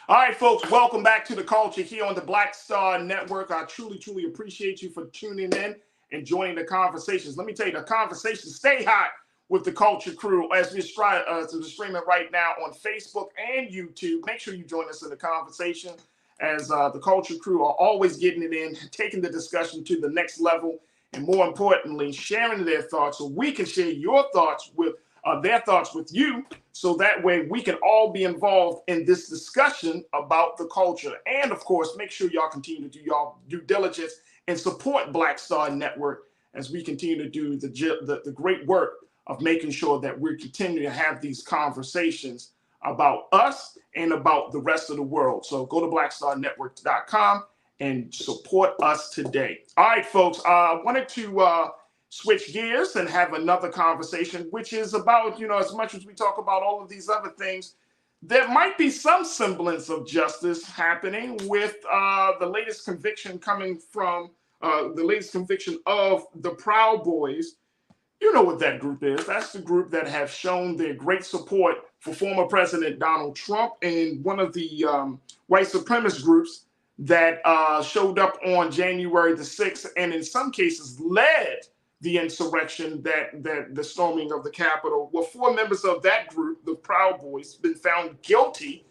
All right, folks, welcome back to the culture here on the Black Star Network. I truly, truly appreciate you for tuning in and joining the conversations. Let me tell you, the conversations stay hot with the culture crew as we strive to the streaming right now on Facebook and YouTube. Make sure you join us in the conversation as the culture crew are always getting it in, taking the discussion to the next level, and more importantly, sharing their thoughts so we can share your thoughts with their thoughts with you, so that way we can all be involved in this discussion about the culture. And of course, make sure y'all continue to do y'all due diligence and support Black Star Network as we continue to do the great work of making sure that we're continuing to have these conversations about us and about the rest of the world. So go to blackstarnetwork.com and support us today. All right, folks, I wanted to switch gears and have another conversation, which is about, as much as we talk about all of these other things, there might be some semblance of justice happening with the latest conviction coming from the latest conviction of the Proud Boys. You know what that group is. That's the group that have shown their great support for former President Donald Trump, and one of the white supremacist groups that showed up on January the 6th, and in some cases led the insurrection, that the storming of the Capitol. Well, 4 members of that group, the Proud Boys, been found guilty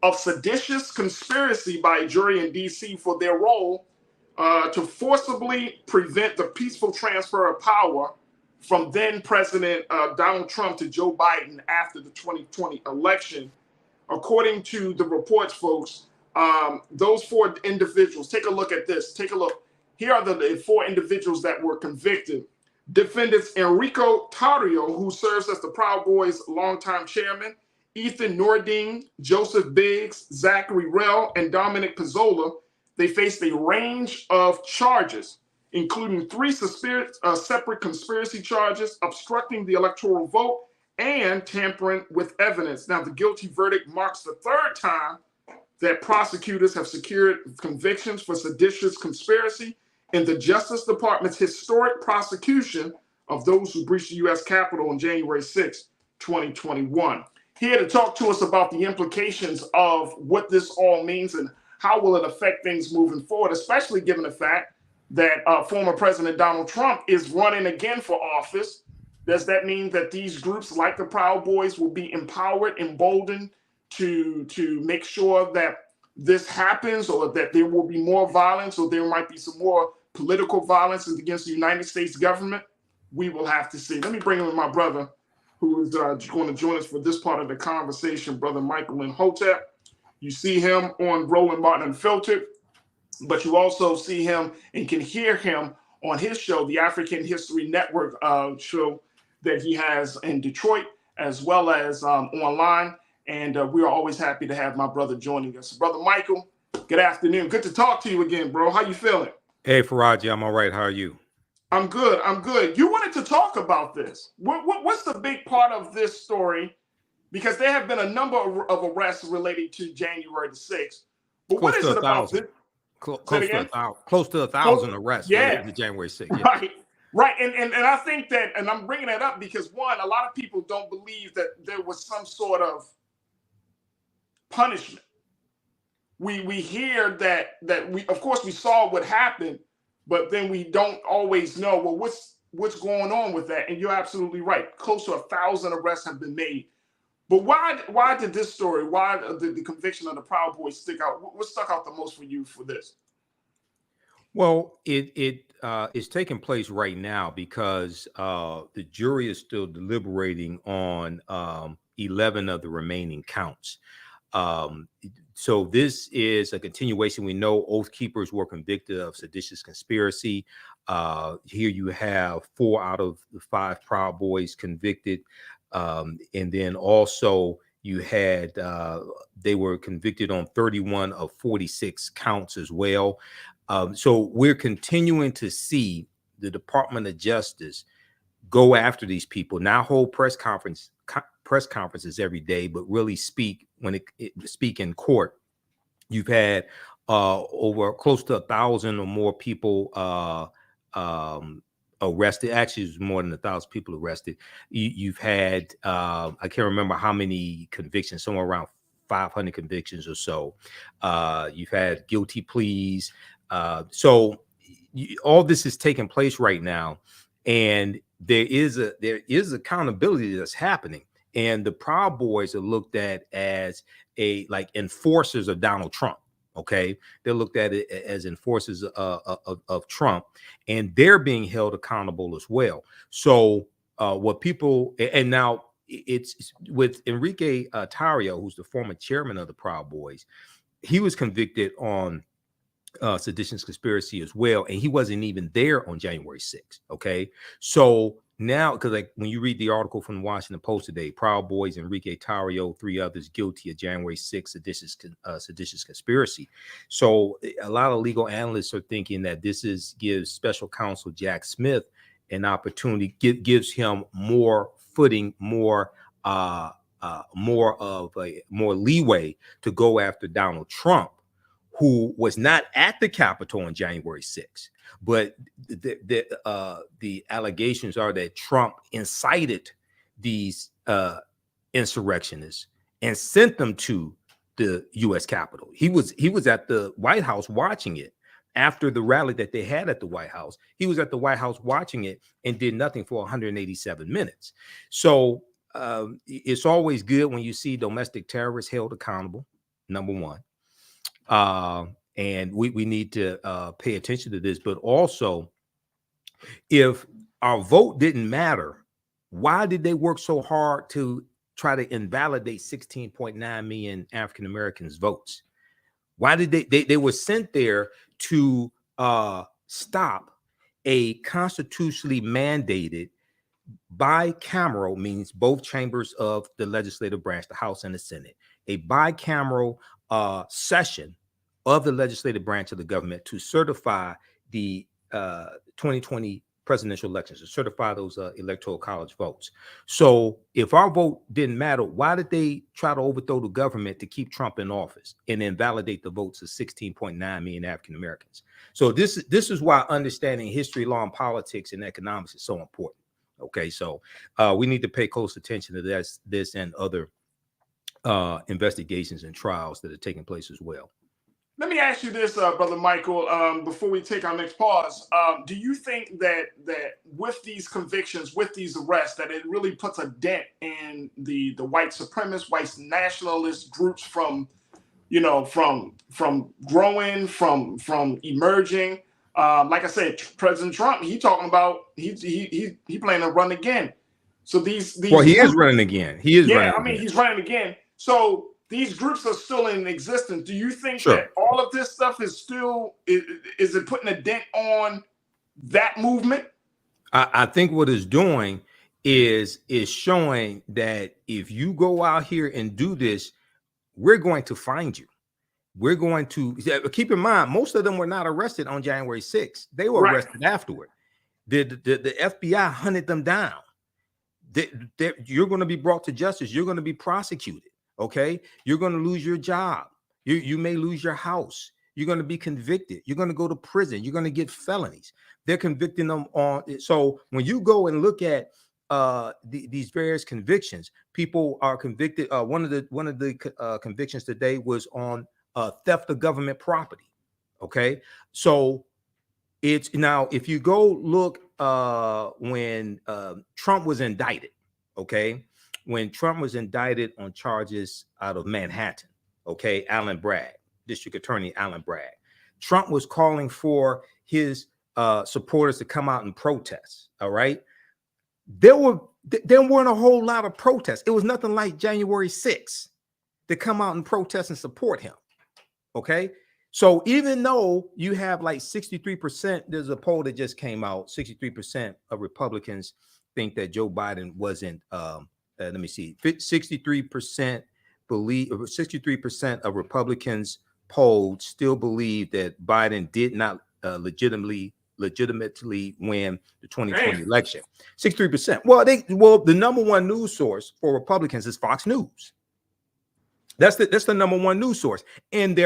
of seditious conspiracy by a jury in D.C. for their role to forcibly prevent the peaceful transfer of power from then President Donald Trump to Joe Biden after the 2020 election. According to the reports, folks, those 4 individuals, take a look at this. Take a look. Here are the 4 individuals that were convicted. Defendants Enrico Tarrio, who serves as the Proud Boys' longtime chairman, Ethan Nordine, Joseph Biggs, Zachary Rell, and Dominic Pizzola, they faced a range of charges, including 3 separate conspiracy charges, obstructing the electoral vote, and tampering with evidence. Now, the guilty verdict marks the 3rd time that prosecutors have secured convictions for seditious conspiracy in the Justice Department's historic prosecution of those who breached the U.S. Capitol on January 6, 2021. Here to talk to us about the implications of what this all means and how will it affect things moving forward, especially given the fact that former President Donald Trump is running again for office. Does that mean that these groups like the Proud Boys will be empowered, emboldened to make sure that this happens, or that there will be more violence, or there might be some more political violence against the United States government? We will have to see. Let me bring in my brother, who is going to join us for this part of the conversation, Brother Michael Imhotep. You see him on Roland Martin Unfiltered, but you also see him and can hear him on his show, the African History Network show that he has in Detroit, as well as online. And we are always happy to have my brother joining us. Brother Michael, good afternoon. Good to talk to you again, bro. How you feeling? Hey, Farajii, I'm all right. How are you? I'm good. I'm good. You wanted to talk about this. What's the big part of this story? Because there have been a number of arrests relating to January the 6th. But what is it about this? Close to 1,000 arrests related to January 6th. Yeah. Right. Right. And I think that, and I'm bringing that up because, one, a lot of people don't believe that there was some sort of punishment. We hear that we, of course, we saw what happened, but then we don't always know, well, what's going on with that? And you're absolutely right. Close to 1,000 arrests have been made. But why did this story, why did the conviction of the Proud Boys stick out? What stuck out the most for you for this? Well, it is taking place right now because the jury is still deliberating on 11 of the remaining counts. So this is a continuation. We know Oath Keepers were convicted of seditious conspiracy. Here you have 4 out of the 5 Proud Boys convicted. And then also you had, they were convicted on 31 of 46 counts as well. So we're continuing to see the Department of Justice go after these people, not hold press conferences every day, but really speak speak in court. You've had over close to 1,000 or more people arrested. Actually, it's more than 1,000 people arrested. You've had I can't remember how many convictions, somewhere around 500 convictions or so. You've had guilty pleas. So all this is taking place right now, and there is accountability that's happening. And the Proud Boys are looked at as like enforcers of Donald Trump. Okay, they're looked at it as enforcers of Trump, and they're being held accountable as well. So what people, and now it's with Enrique Tarrio, who's the former chairman of the Proud Boys. He was convicted on seditious conspiracy as well, and he wasn't even there on January 6th. Okay, so now, because like when you read the article from the Washington Post today, Proud Boys, Enrique Tarrio, 3 others guilty of January 6th seditious conspiracy. So a lot of legal analysts are thinking that this gives special counsel Jack Smith an opportunity, gives him more footing, more leeway to go after Donald Trump, who was not at the Capitol on January 6th. But the allegations are that Trump incited these insurrectionists and sent them to the U.S. Capitol. He was at the White House watching it after the rally that they had at the White House. He was at the White House watching it and did nothing for 187 minutes. So it's always good when you see domestic terrorists held accountable, number one. And we need to pay attention to this. But also, if our vote didn't matter, why did they work so hard to try to invalidate 16.9 million African Americans' votes? Why did they were sent there to stop a constitutionally mandated bicameral, means both chambers of the legislative branch, the House and the Senate, a bicameral session of the legislative branch of the government to certify the 2020 presidential elections, to certify those electoral college votes. So if our vote didn't matter, why did they try to overthrow the government to keep Trump in office and then validate the votes of 16.9 million African Americans? So this is why understanding history, law, and politics and economics is so important. Okay, so we need to pay close attention to this and other investigations and trials that are taking place as well. Let me ask you this, Brother Michael, before we take our next pause. Do you think that with these convictions, with these arrests, that it really puts a dent in the white supremacist, white nationalist groups from growing, from emerging? Like I said, President Trump, he talking about he planning to run again. So these well, he is running again. He is running. I mean, he's running again. So these groups are still in existence. Do you think Sure. that all of this stuff is still is it putting a dent on that movement? I think what it's doing is showing that if you go out here and do this, we're going to find you. We're going to keep in mind, most of them were not arrested on January 6th. They were arrested afterward. The FBI hunted them down. You're going to be brought to justice. You're going to be prosecuted. Okay, you're going to lose your job. You may lose your house. You're going to be convicted. You're going to go to prison. You're going to get felonies. They're convicting them on. So when you go and look at these various convictions, people are convicted. One of the convictions today was on theft of government property. Okay, so it's now if you go look when Trump was indicted. Okay. When Trump was indicted on charges out of Manhattan, okay, Allen Bragg, District Attorney Allen Bragg, Trump was calling for his supporters to come out and protest. All right, there weren't a whole lot of protests. It was nothing like January 6th to come out and protest and support him. Okay, so even though you have like 63%, there's a poll that just came out. 63% of Republicans think that Joe Biden wasn't. Let me see. 63% believe. 63% of Republicans polled still believe that Biden did not legitimately win the 2020 election. 63%. Well, the number one news source for Republicans is Fox News. That's the number one news source, and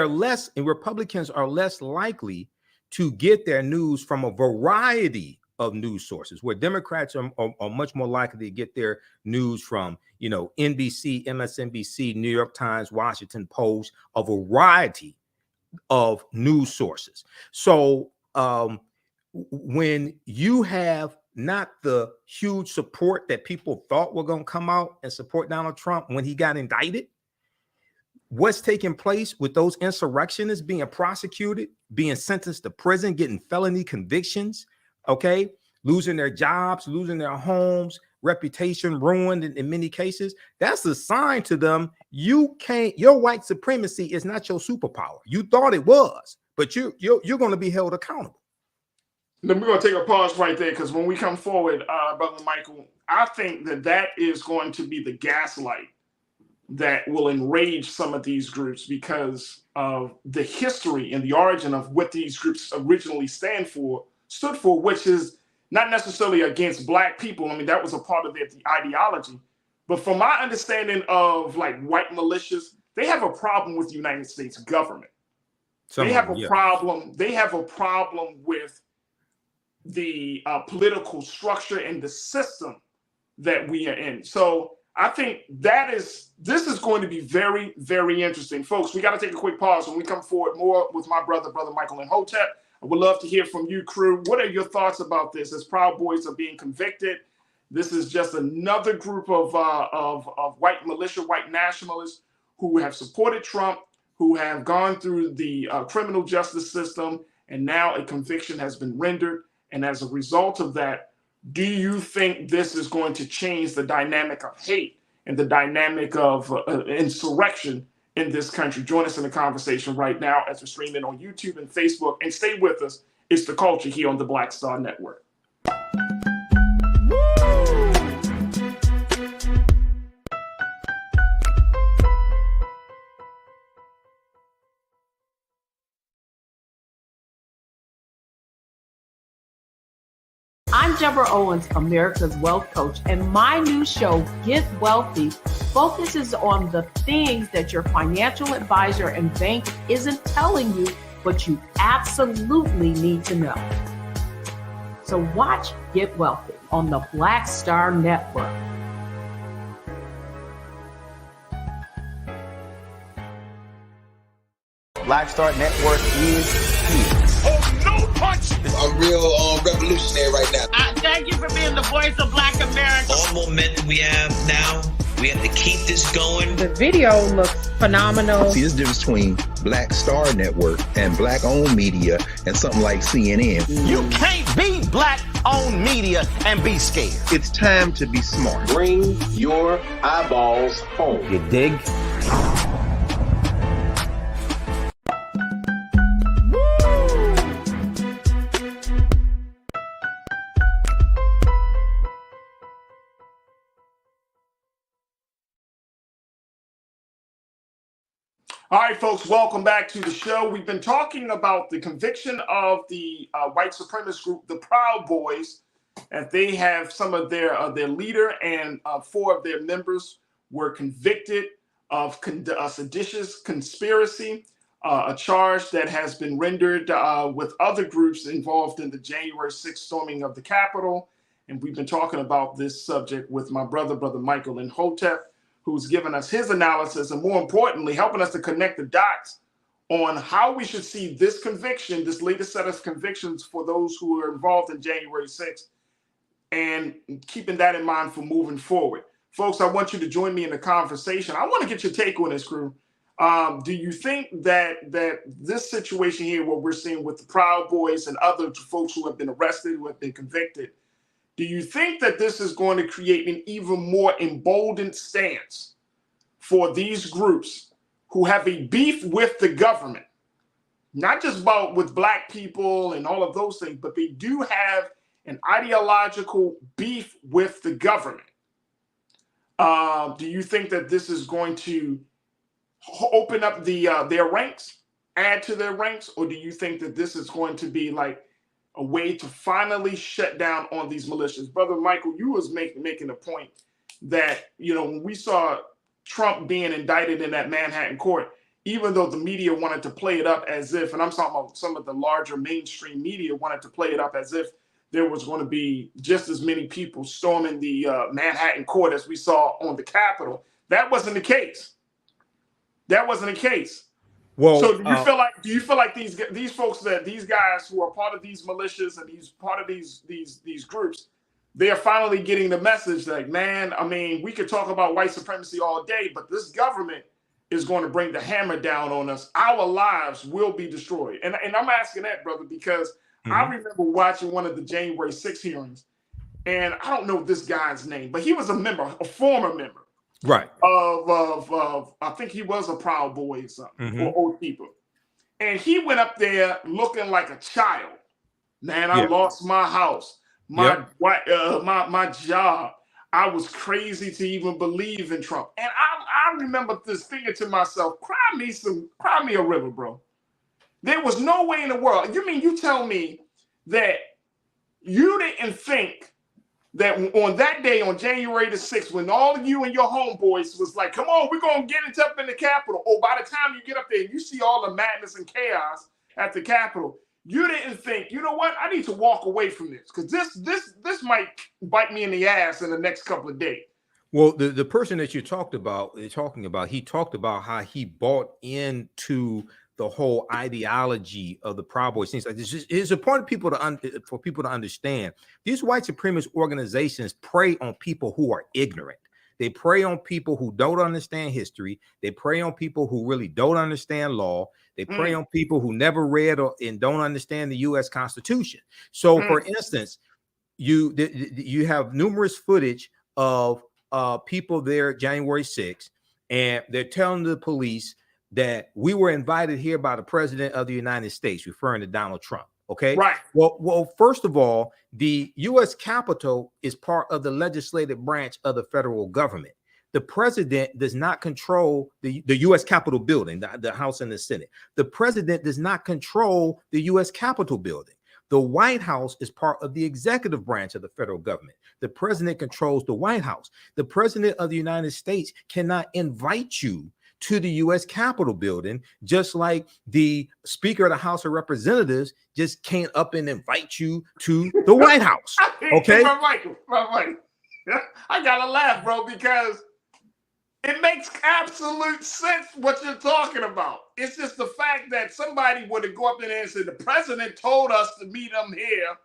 Republicans are less likely to get their news from a variety of news sources, where Democrats are much more likely to get their news from, NBC, MSNBC, New York Times, Washington Post, a variety of news sources. So when you have not the huge support that people thought were going to come out and support Donald Trump when he got indicted, what's taking place with those insurrectionists being prosecuted, being sentenced to prison, getting felony convictions, okay, losing their jobs, losing their homes, reputation ruined in many cases, that's a sign to them your white supremacy is not your superpower. You thought it was, but you're going to be held accountable. Then we're going to take a pause right there, because when we come forward, Brother Michael, I think that is going to be the gaslight that will enrage some of these groups because of the history and the origin of what these groups originally stood for, which is not necessarily against Black people. I mean, that was a part of their ideology. But from my understanding of like white militias, they have a problem with the United States government. They have a problem with the political structure and the system that we are in. So I think this is going to be very, very interesting. Folks, we got to take a quick pause. When we come forward more with my brother Michael and Hotep, I would love to hear from you, crew. What are your thoughts about this as Proud Boys are being convicted? This is just another group of white militia, white nationalists who have supported Trump, who have gone through the criminal justice system, and now a conviction has been rendered. And as a result of that, do you think this is going to change the dynamic of hate and the dynamic of insurrection in this country? Join us in the conversation right now as we're streaming on YouTube and Facebook, and stay with us It's the culture here on the Black Star Network. I'm Deborah Owens, America's Wealth Coach, and my new show, Get Wealthy, focuses on the things that your financial advisor and bank isn't telling you, but you absolutely need to know. So watch Get Wealthy on the Black Star Network. Black Star Network is here. Oh, no punch! I'm real revolutionary right now. Thank you for being the voice of Black America. All momentum we have now, we have to keep this going. The video looks phenomenal. See, there's a difference between Black Star Network and Black-owned media and something like CNN. You can't be Black-owned media and be scared. It's time to be smart. Bring your eyeballs home. You dig? All right, folks, welcome back to the show. We've been talking about the conviction of the white supremacist group, the Proud Boys, and they have some of their leader and 4 of their members were convicted of seditious conspiracy, a charge that has been rendered with other groups involved in the January 6th storming of the Capitol. And we've been talking about this subject with my brother Michael Imhotep, who's given us his analysis and, more importantly, helping us to connect the dots on how we should see this conviction, this latest set of convictions for those who are involved in January 6th, and keeping that in mind for moving forward. Folks, I want you to join me in the conversation. I want to get your take on this, crew. Do you think that this situation here, what we're seeing with the Proud Boys and other folks who have been arrested, who have been convicted, do you think that this is going to create an even more emboldened stance for these groups who have a beef with the government? Not just about with Black people and all of those things, but they do have an ideological beef with the government. Do you think that this is going to open up their ranks, add to their ranks, or do you think that this is going to be like a way to finally shut down on these militias? Brother Michael, you was making a point that, when we saw Trump being indicted in that Manhattan court, even though the media wanted to play it up as if, and I'm talking about some of the larger mainstream media wanted to play it up as if there was going to be just as many people storming the Manhattan court as we saw on the Capitol. That wasn't the case. That wasn't the case. Well, so do you feel like these folks, that these guys who are part of these militias and part of these groups, they are finally getting the message like, man, I mean, we could talk about white supremacy all day, but this government is going to bring the hammer down on us. Our lives will be destroyed. And I'm asking that, brother, because I remember watching one of the January 6th hearings, and I don't know this guy's name, but he was a former member. Right. Of I think he was a Proud Boy or something, or Oath Keeper. And he went up there looking like a child. Man, I lost my house, my job. I was crazy to even believe in Trump. And I remember this thinking to myself, cry me a river, bro. There was no way in the world. You tell me that you didn't think that on that day, on January the 6th, when all of you and your homeboys was like, come on, we're going to get it up in the Capitol. Oh, by the time you get up there and you see all the madness and chaos at the Capitol, you didn't think, you know what, I need to walk away from this because this might bite me in the ass in the next couple of days. Well, the person that you're talking about, he talked about how he bought into the whole ideology of the Proud Boys. Things like this. It's important for people to understand. These white supremacist organizations prey on people who are ignorant. They prey on people who don't understand history. They prey on people who really don't understand law. They prey on people who never read and don't understand the U.S. Constitution. So, for instance, you have numerous footage of people there January 6th, and they're telling the police that we were invited here by the president of the United States, referring to Donald Trump. Okay. Right. Well, first of all, the U.S. Capitol is part of the legislative branch of the federal government. The president does not control the U.S. Capitol building, the House and the Senate. The president does not control the U.S. Capitol building. The White House is part of the executive branch of the federal government. The president controls the White House. The president of the United States cannot invite you to the U.S. Capitol building, just like the Speaker of the House of Representatives just can't up and invite you to the White House. Okay, my Michael. I gotta laugh, bro, because it makes absolute sense what you're talking about. It's just the fact that somebody would have go up in there and said, the president told us to meet him here.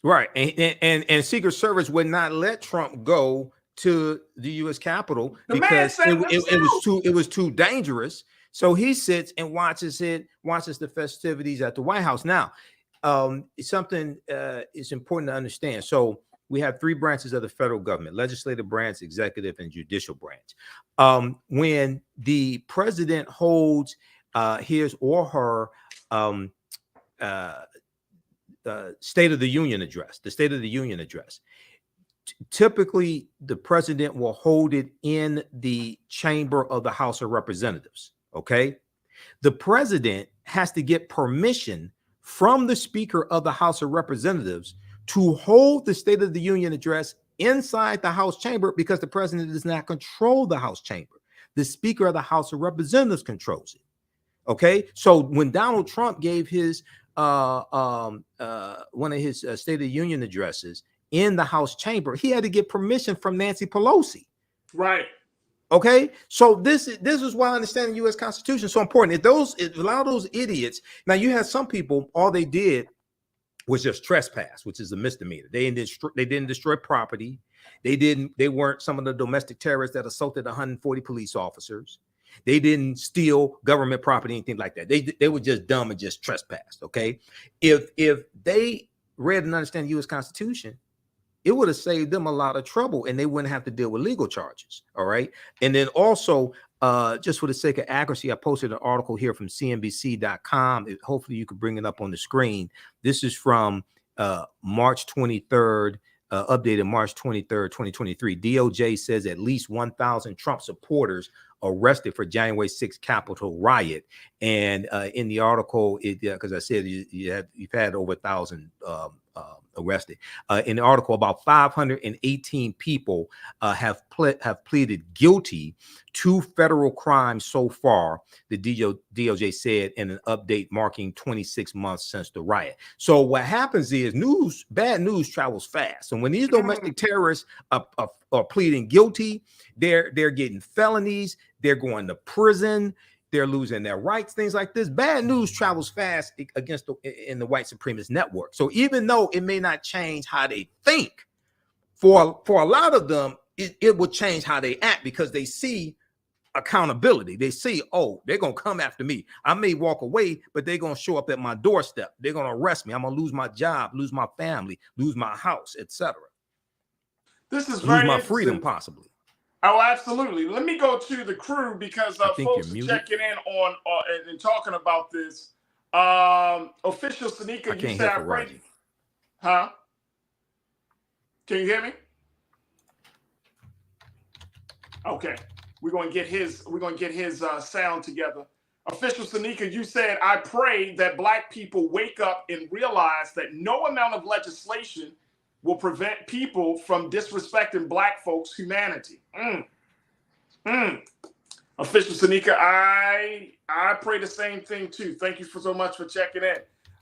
Right, and Secret Service would not let Trump go to the U.S. Capitol because it was too dangerous. So he sits and watches the festivities at the White House. Now, something is important to understand. So we have three branches of the federal government: legislative branch, executive, and judicial branch. When the president holds his or her State of the Union address, typically the president will hold it in the chamber of the House of Representatives. Okay, the president has to get permission from the Speaker of the House of Representatives to hold the State of the Union address inside the House chamber, because the president does not control the House chamber. The Speaker of the House of Representatives controls it. Okay, so when Donald Trump gave his one of his State of the Union addresses in the House chamber, he had to get permission from Nancy Pelosi. Right. Okay. So this is why understanding the U.S. Constitution is so important. If a lot of those idiots, now you have some people, all they did was just trespass, which is a misdemeanor. They didn't destroy property. They weren't some of the domestic terrorists that assaulted 140 police officers. They didn't steal government property, anything like that. They were just dumb and just trespassed. Okay. If they read and understand the U.S. Constitution, it would have saved them a lot of trouble and they wouldn't have to deal with legal charges. All right. And then also, just for the sake of accuracy, I posted an article here from CNBC.com. Hopefully you could bring it up on the screen. This is from March 23rd, updated March 23rd, 2023. DOJ says at least 1,000 Trump supporters arrested for January 6th Capitol riot. And in the article, because I said you've had over 1,000 arrested. In the article, about 518 people have pleaded guilty to federal crimes so far, the DOJ said in an update marking 26 months since the riot. So what happens is bad news travels fast. And when these domestic terrorists are pleading guilty, they're getting felonies, they're going to prison, they're losing their rights, things like this. Bad news travels fast in the white supremacist network. So even though it may not change how they think, for a lot of them, it will change how they act, because they see accountability. They see, oh, they're going to come after me. I may walk away, but they're going to show up at my doorstep. They're going to arrest me. I'm going to lose my job, lose my family, lose my house, etc. This is lose my freedom, possibly. Oh, absolutely. Let me go to the crew, because folks are checking in on and talking about this. Official Sanika, you said Farajii. Huh? Can you hear me? Okay. We're gonna get his sound together. Official Sanika, you said, I pray that Black people wake up and realize that no amount of legislation will prevent people from disrespecting Black folks' humanity. Official Sanika, I pray the same thing too. Thank you so much for checking in.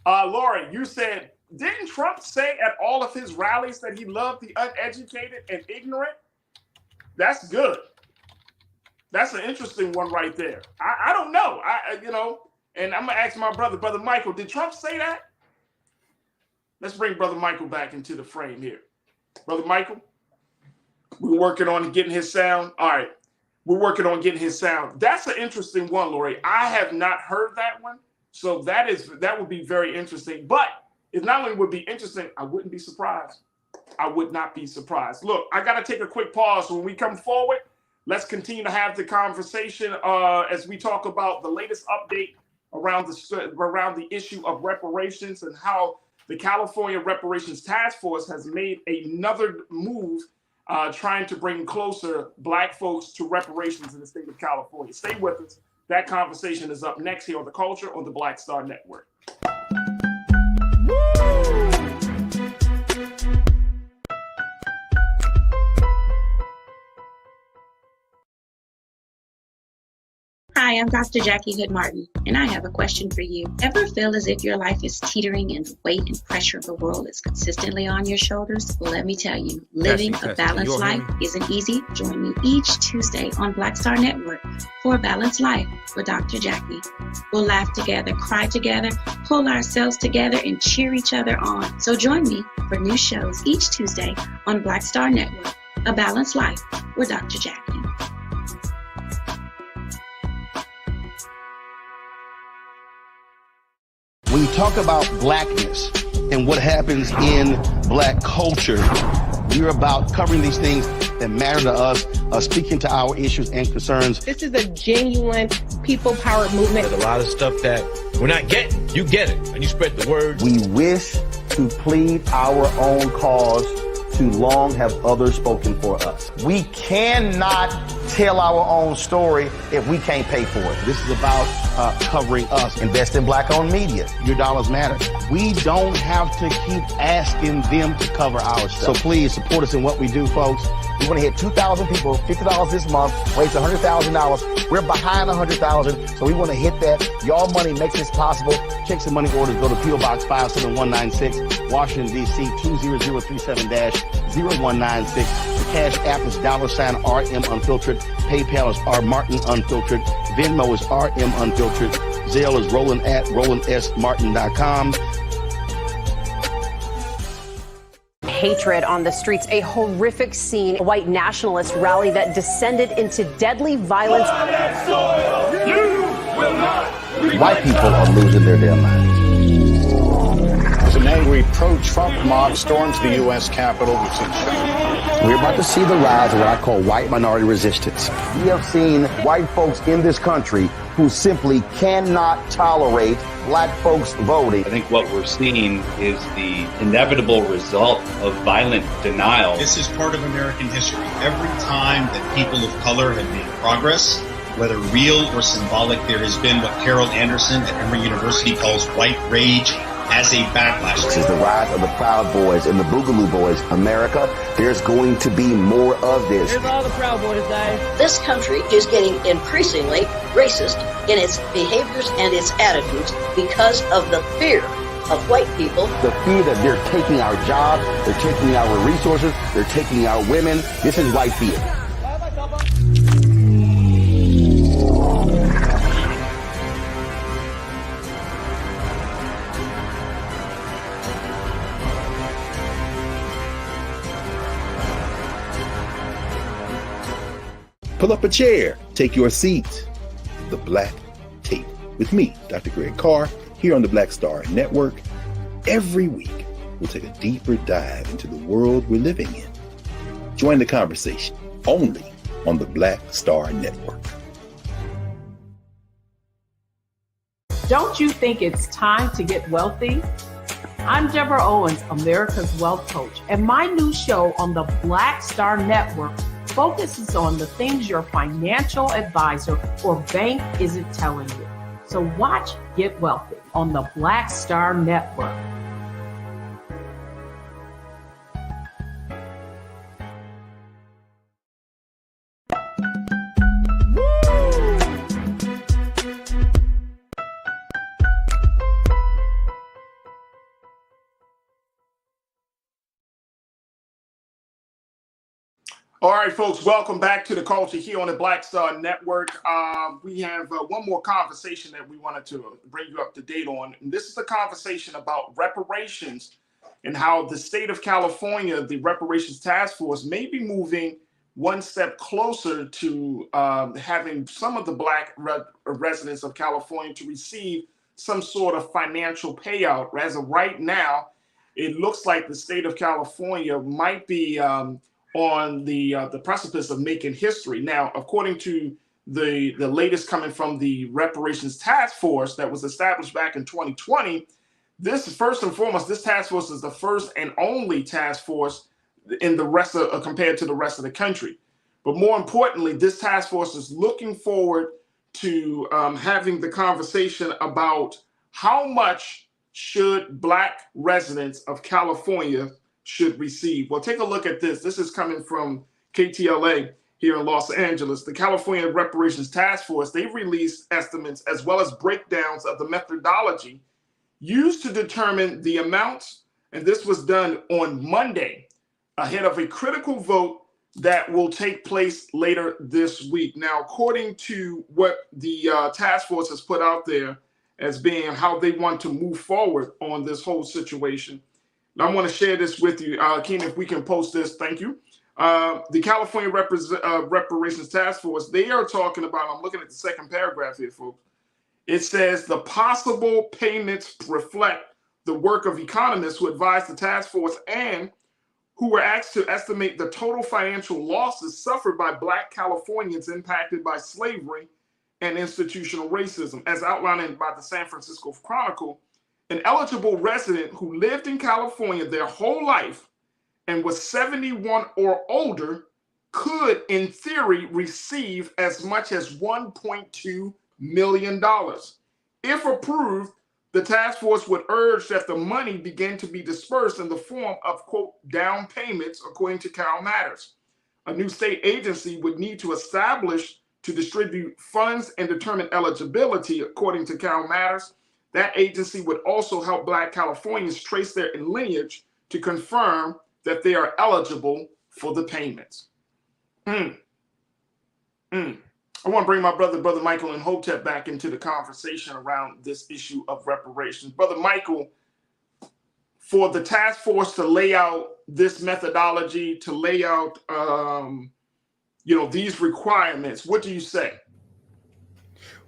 Lori, you said, didn't Trump say at all of his rallies that he loved the uneducated and ignorant? That's good. That's an interesting one right there. I don't know. And I'm gonna ask my brother Michael, did Trump say that? Let's bring Brother Michael back into the frame here. Brother Michael, we're working on getting his sound. All right, we're working on getting his sound. That's an interesting one, Lori. I have not heard that one, so that would be very interesting. But it not only would be interesting, I wouldn't be surprised. I would not be surprised. Look, I got to take a quick pause. When we come forward, let's continue to have the conversation as we talk about the latest update around the issue of reparations and how the California Reparations Task Force has made another move trying to bring closer Black folks to reparations in the state of California. Stay with us. That conversation is up next here on The Culture on the Black Star Network. Hi, I'm Dr. Jackie Hood Martin, and I have a question for you. Ever feel as if your life is teetering and the weight and pressure of the world is consistently on your shoulders? Well, let me tell you, living a balanced life isn't easy. Join me each Tuesday on Black Star Network for a Balanced Life with Dr. Jackie. We'll laugh together, cry together, pull ourselves together, and cheer each other on. So join me for new shows each Tuesday on Black Star Network, A Balanced Life with Dr. Jackie. When you talk about blackness and what happens in Black culture, we're about covering these things that matter to us, speaking to our issues and concerns. This is a genuine people-powered movement. There's a lot of stuff that we're not getting. You get it, and you spread the word. We wish to plead our own cause. Too long have others spoken for us. We cannot tell our own story if we can't pay for it. This is about covering us. Invest in Black-owned media. Your dollars matter. We don't have to keep asking them to cover our stuff. So please support us in what we do, folks. We want to hit 2,000 people, $50 this month, raise $100,000. We're behind 100,000, so we want to hit that. Y'all money makes this possible. Checks and money orders go to P.O. Box 57196, Washington, D.C. 20037-0196. The Cash App is $RM Unfiltered. PayPal is R Martin Unfiltered. Venmo is RM Unfiltered. Zelle is Roland@RolandSMartin.com. Hatred on the streets, a horrific scene, a white nationalist rally that descended into deadly violence. White people are losing their damn minds. As an angry pro-Trump mob storms the U.S. Capitol, we've seen shootings. We're about to see the rise of what I call white minority resistance. We have seen white folks in this country who simply cannot tolerate Black folks voting. I think what we're seeing is the inevitable result of violent denial. This is part of American history. Every time that people of color have made progress, whether real or symbolic, there has been what Carol Anderson at Emory University calls white rage as a backlash. This is the rise of the Proud Boys and the Boogaloo Boys. America, there's going to be more of this. Here's all the Proud Boys, guys. This country is getting increasingly racist in its behaviors and its attitudes because of the fear of white people. The fear that they're taking our jobs, they're taking our resources, they're taking our women. This is white fear. Pull up a chair, take your seat. The Black Tape with me, Dr. Greg Carr, here on the Black Star Network. Every week, we'll take a deeper dive into the world we're living in. Join the conversation only on the Black Star Network. Don't you think it's time to get wealthy? I'm Deborah Owens, America's Wealth Coach, and my new show on the Black Star Network focuses on the things your financial advisor or bank isn't telling you. So watch Get Wealthy on the Black Star Network. All right, folks, welcome back to The Culture here on the Black Star Network. We have one more conversation that we wanted to bring you up to date on. And this is a conversation about reparations and how the state of California, the Reparations Task Force, may be moving one step closer to having some of the Black residents of California to receive some sort of financial payout. As of right now, it looks like the state of California might be on the precipice of making history. Now, according to the latest coming from the reparations task force that was established back in 2020. This, first and foremost, this task force is the first and only task force in the rest of compared to the rest of the country. But more importantly, this task force is looking forward to having the conversation about how much should Black residents of California should receive. Well, take a look at this. This is coming from KTLA here in Los Angeles. The California Reparations Task Force, they've released estimates as well as breakdowns of the methodology used to determine the amounts, and this was done on Monday ahead of a critical vote that will take place later this week. Now, according to what the task force has put out there as being how they want to move forward on this whole situation, I want to share this with you. Keen, if we can post this, thank you. The California Reparations Task Force, they are talking about, I'm looking at the second paragraph here, folks. It says the possible payments reflect the work of economists who advised the task force and who were asked to estimate the total financial losses suffered by Black Californians impacted by slavery and institutional racism. As outlined by the San Francisco Chronicle, an eligible resident who lived in California their whole life and was 71 or older could, in theory, receive as much as $1.2 million. If approved, the task force would urge that the money begin to be dispersed in the form of, quote, down payments, according to Cal Matters. A new state agency would need to establish to distribute funds and determine eligibility, according to Cal Matters. That agency would also help Black Californians trace their lineage to confirm that they are eligible for the payments. I want to bring my brother Michael and Hotep back into the conversation around this issue of reparations. Brother Michael, for the task force to lay out this methodology, to lay out, these requirements, what do you say?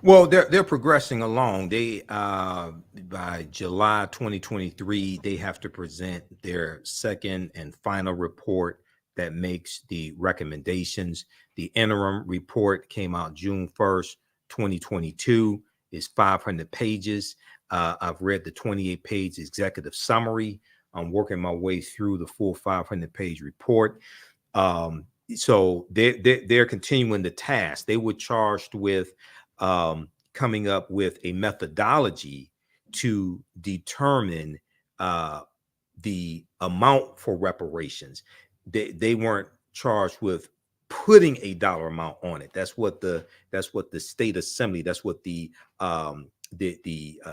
Well, they're progressing along. They by July 2023, they have to present their second and final report that makes the recommendations. The interim report came out June 1st, 2022. It's 500 pages. I've read the 28-page executive summary. I'm working my way through the full 500-page report. So they're continuing the task. They were charged with coming up with a methodology to determine the amount for reparations. They weren't charged with putting a dollar amount on it. That's what the state assembly, that's what the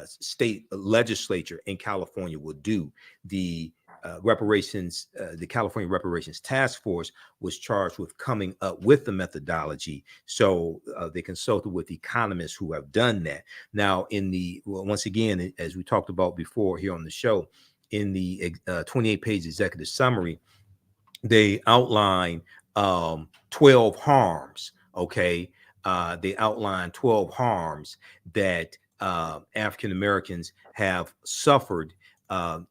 state legislature in California would do. The California Reparations Task Force was charged with coming up with the methodology. So they consulted with economists who have done that. Now, once again, as we talked about before here on the show, in the 28-page executive summary, they outline 12 harms. Okay, they outline 12 harms that African Americans have suffered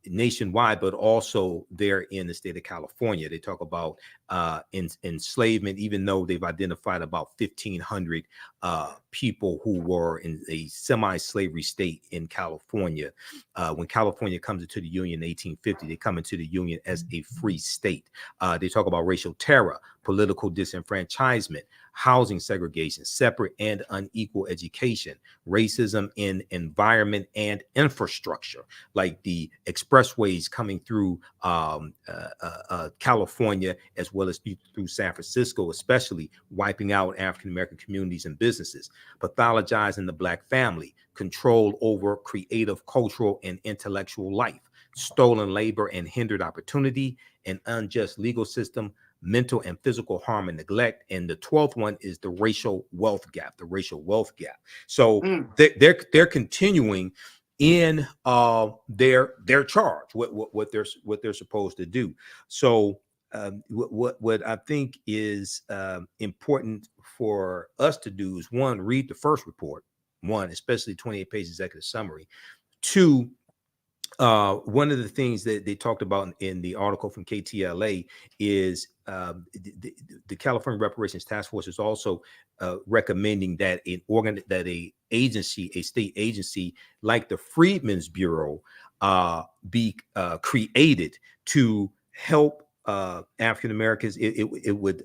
nationwide, but also there in the state of California. They talk about enslavement, even though they've identified about 1,500 people who were in a semi-slavery state in California. When California comes into the Union in 1850, they come into the Union as a free state. They talk about racial terror, political disenfranchisement, housing segregation, separate and unequal education, racism in environment and infrastructure, like the expressways coming through California, as well as through San Francisco, especially wiping out African-American communities and businesses, pathologizing the Black family, control over creative, cultural, and intellectual life, stolen labor and hindered opportunity, an unjust legal system, mental and physical harm and neglect. And the 12th one is the racial wealth gap, So they're continuing in their charge, what they're supposed to do. So what I think is important for us to do is, one, read the first report, especially 28 page executive summary. Two, one of the things that they talked about in the article from KTLA is the California Reparations Task Force is also recommending that a state agency like the Freedmen's Bureau be created to help African Americans. It would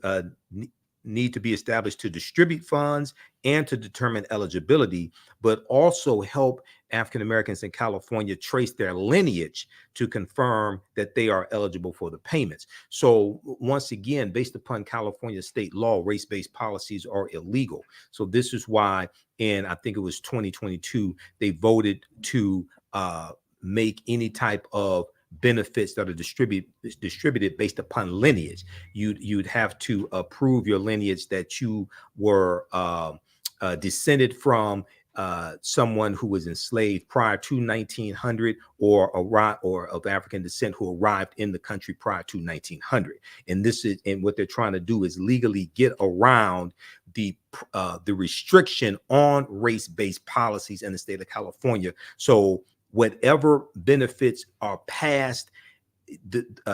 need to be established to distribute funds and to determine eligibility, but also help African Americans in California trace their lineage to confirm that they are eligible for the payments. So once again, based upon California state law, race-based policies are illegal. So this is why I think it was 2022, they voted to make any type of benefits that are distributed based upon lineage. You'd have to prove your lineage that you were descended from someone who was enslaved prior to 1900 or of African descent who arrived in the country prior to 1900. And what they're trying to do is legally get around the restriction on race-based policies in the state of California. So whatever benefits are passed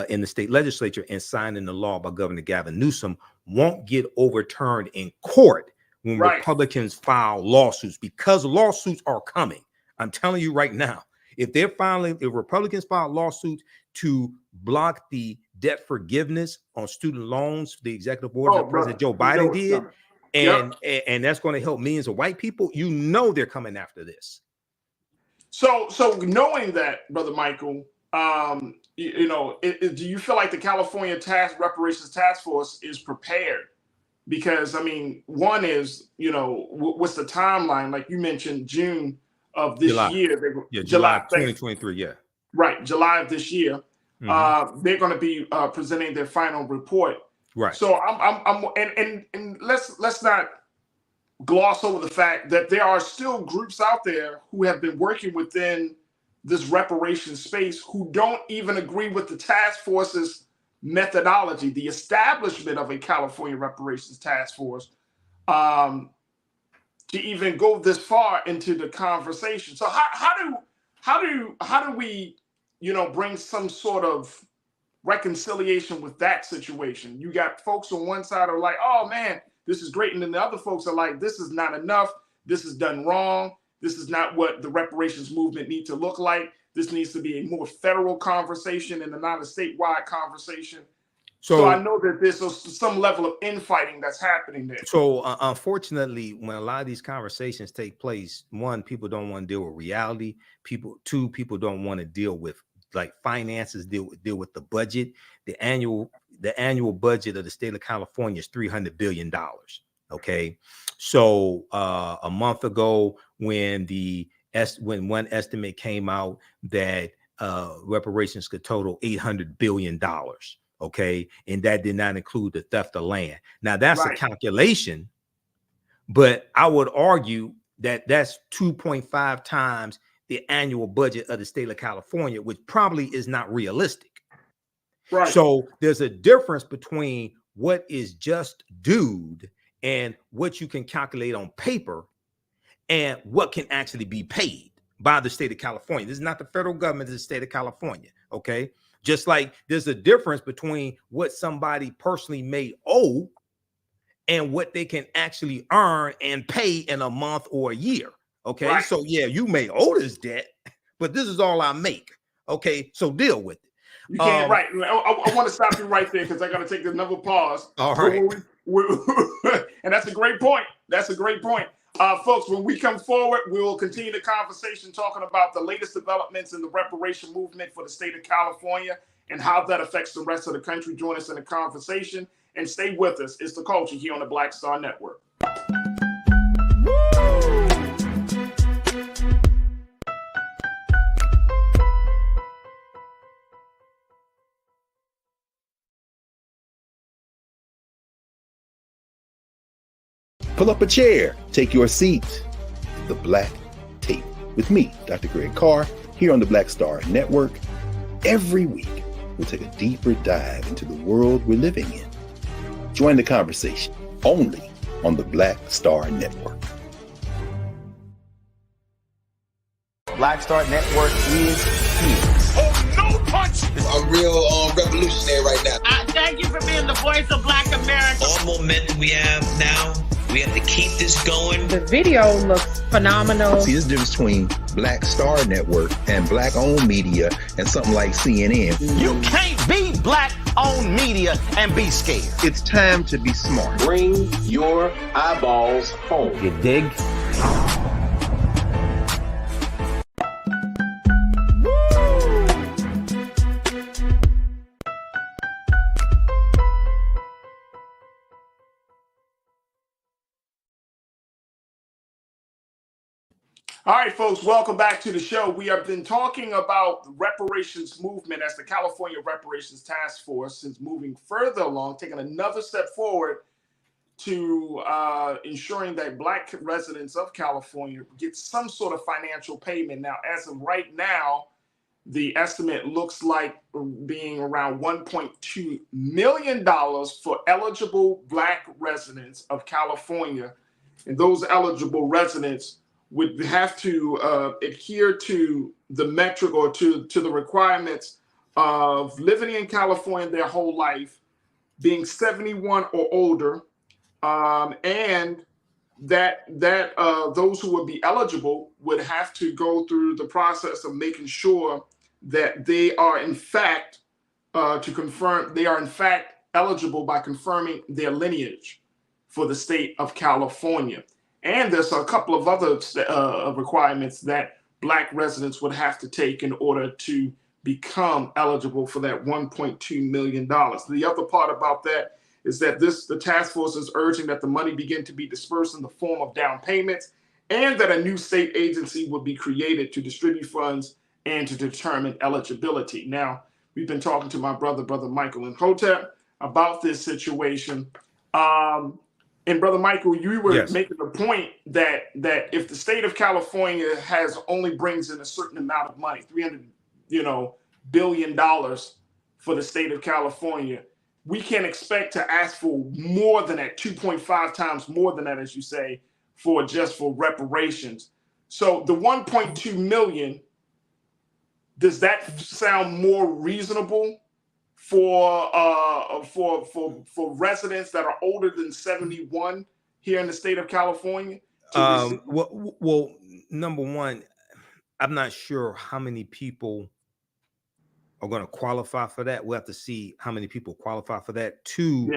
in the state legislature and signed into law by Governor Gavin Newsom won't get overturned in court when Republicans file lawsuits, because lawsuits are coming. I'm telling you right now, if Republicans file lawsuits to block the debt forgiveness on student loans, the executive order that President Joe Biden did, and that's going to help millions of white people, they're coming after this. So knowing that, Brother Michael, do you feel like the California Reparations Task Force is prepared? Because, I mean, one is, what's the timeline? Like you mentioned, June of this year. July 2023, yeah. Right, July of this year. Mm-hmm. They're going to be presenting their final report. Right. So and let's not gloss over the fact that there are still groups out there who have been working within this reparations space who don't even agree with the task force's methodology, the establishment of a California Reparations Task Force, to even go this far into the conversation. So how do we, bring some sort of reconciliation with that situation? You got folks on one side are like, oh man, this is great. And then the other folks are like, this is not enough. This is done wrong. This is not what the reparations movement needs to look like. This needs to be a more federal conversation and not a statewide conversation. So I know that there's some level of infighting that's happening there. So unfortunately, when a lot of these conversations take place, one, people don't want to deal with reality. Two, people don't want to deal with finances, deal with the budget. The annual budget of the state of California is $300 billion. Okay. So a month ago, when one estimate came out that reparations could total $800 billion. Okay. And that did not include the theft of land. Now that's a calculation, but I would argue that that's 2.5 times the annual budget of the state of California, which probably is not realistic. Right. So there's a difference between what is just due and what you can calculate on paper and what can actually be paid by the state of California. This is not the federal government, this is the state of California. Okay. Just like there's a difference between what somebody personally may owe and what they can actually earn and pay in a month or a year. Okay. Right. So yeah, you may owe this debt, but this is all I make. Okay. So deal with it. You can't, right. I want to stop you right there because I got to take another pause. All right. And that's a great point. That's a great point. Folks, when we come forward, we will continue the conversation talking about the latest developments in the reparation movement for the state of California and how that affects the rest of the country. Join us in the conversation and stay with us. It's The Culture here on the Black Star Network. Pull up a chair, take your seat. The Black Tape with me, Dr. Greg Carr, here on the Black Star Network. Every week, we'll take a deeper dive into the world we're living in. Join the conversation only on the Black Star Network. Black Star Network is here. real revolutionary right now. Thank you for being the voice of Black America. All momentum we have now, we have to keep this going. The video looks phenomenal. See, there's a difference between Black Star Network and Black-owned media and something like CNN. You can't be Black-owned media and be scared. It's time to be smart. Bring your eyeballs home. You dig? All right, folks, welcome back to the show. We have been talking about the reparations movement as the California Reparations Task Force is moving further along, taking another step forward to ensuring that Black residents of California get some sort of financial payment. Now, as of right now, the estimate looks like being around $1.2 million for eligible Black residents of California. And those eligible residents would have to adhere to the metric or to the requirements of living in California their whole life, being 71 or older, and that those who would be eligible would have to go through the process of making sure that they are in fact eligible by confirming their lineage for the state of California. And there's a couple of other requirements that Black residents would have to take in order to become eligible for that $1.2 million. The other part about that is that the task force is urging that the money begin to be dispersed in the form of down payments, and that a new state agency would be created to distribute funds and to determine eligibility. Now, we've been talking to my brother Michael and Hotep, about this situation. And Brother Michael, you were making the point that if the state of California only brings in a certain amount of money, $300 billion for the state of California, we can expect to ask for more than that, 2.5 times more than that, as you say, for reparations. So the 1.2 million, does that sound more reasonable for residents that are older than 71 here in the state of California? Well, number one, I'm not sure how many people are going to qualify for that. We'll have to see how many people qualify for that. Two,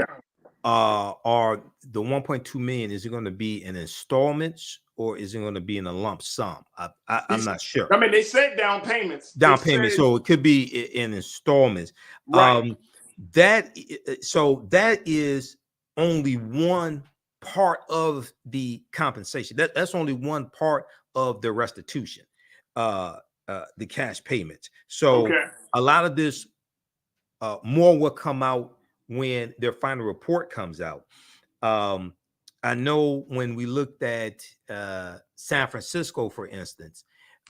are the 1.2 million, is it going to be in installments or is it going to be in a lump sum? I'm not sure. I mean, they said down payments. So it could be in installments. Right. That is only one part of the compensation. That's only one part of the restitution, the cash payments. So a lot of this more will come out when their final report comes out. I know when we looked at San Francisco, for instance,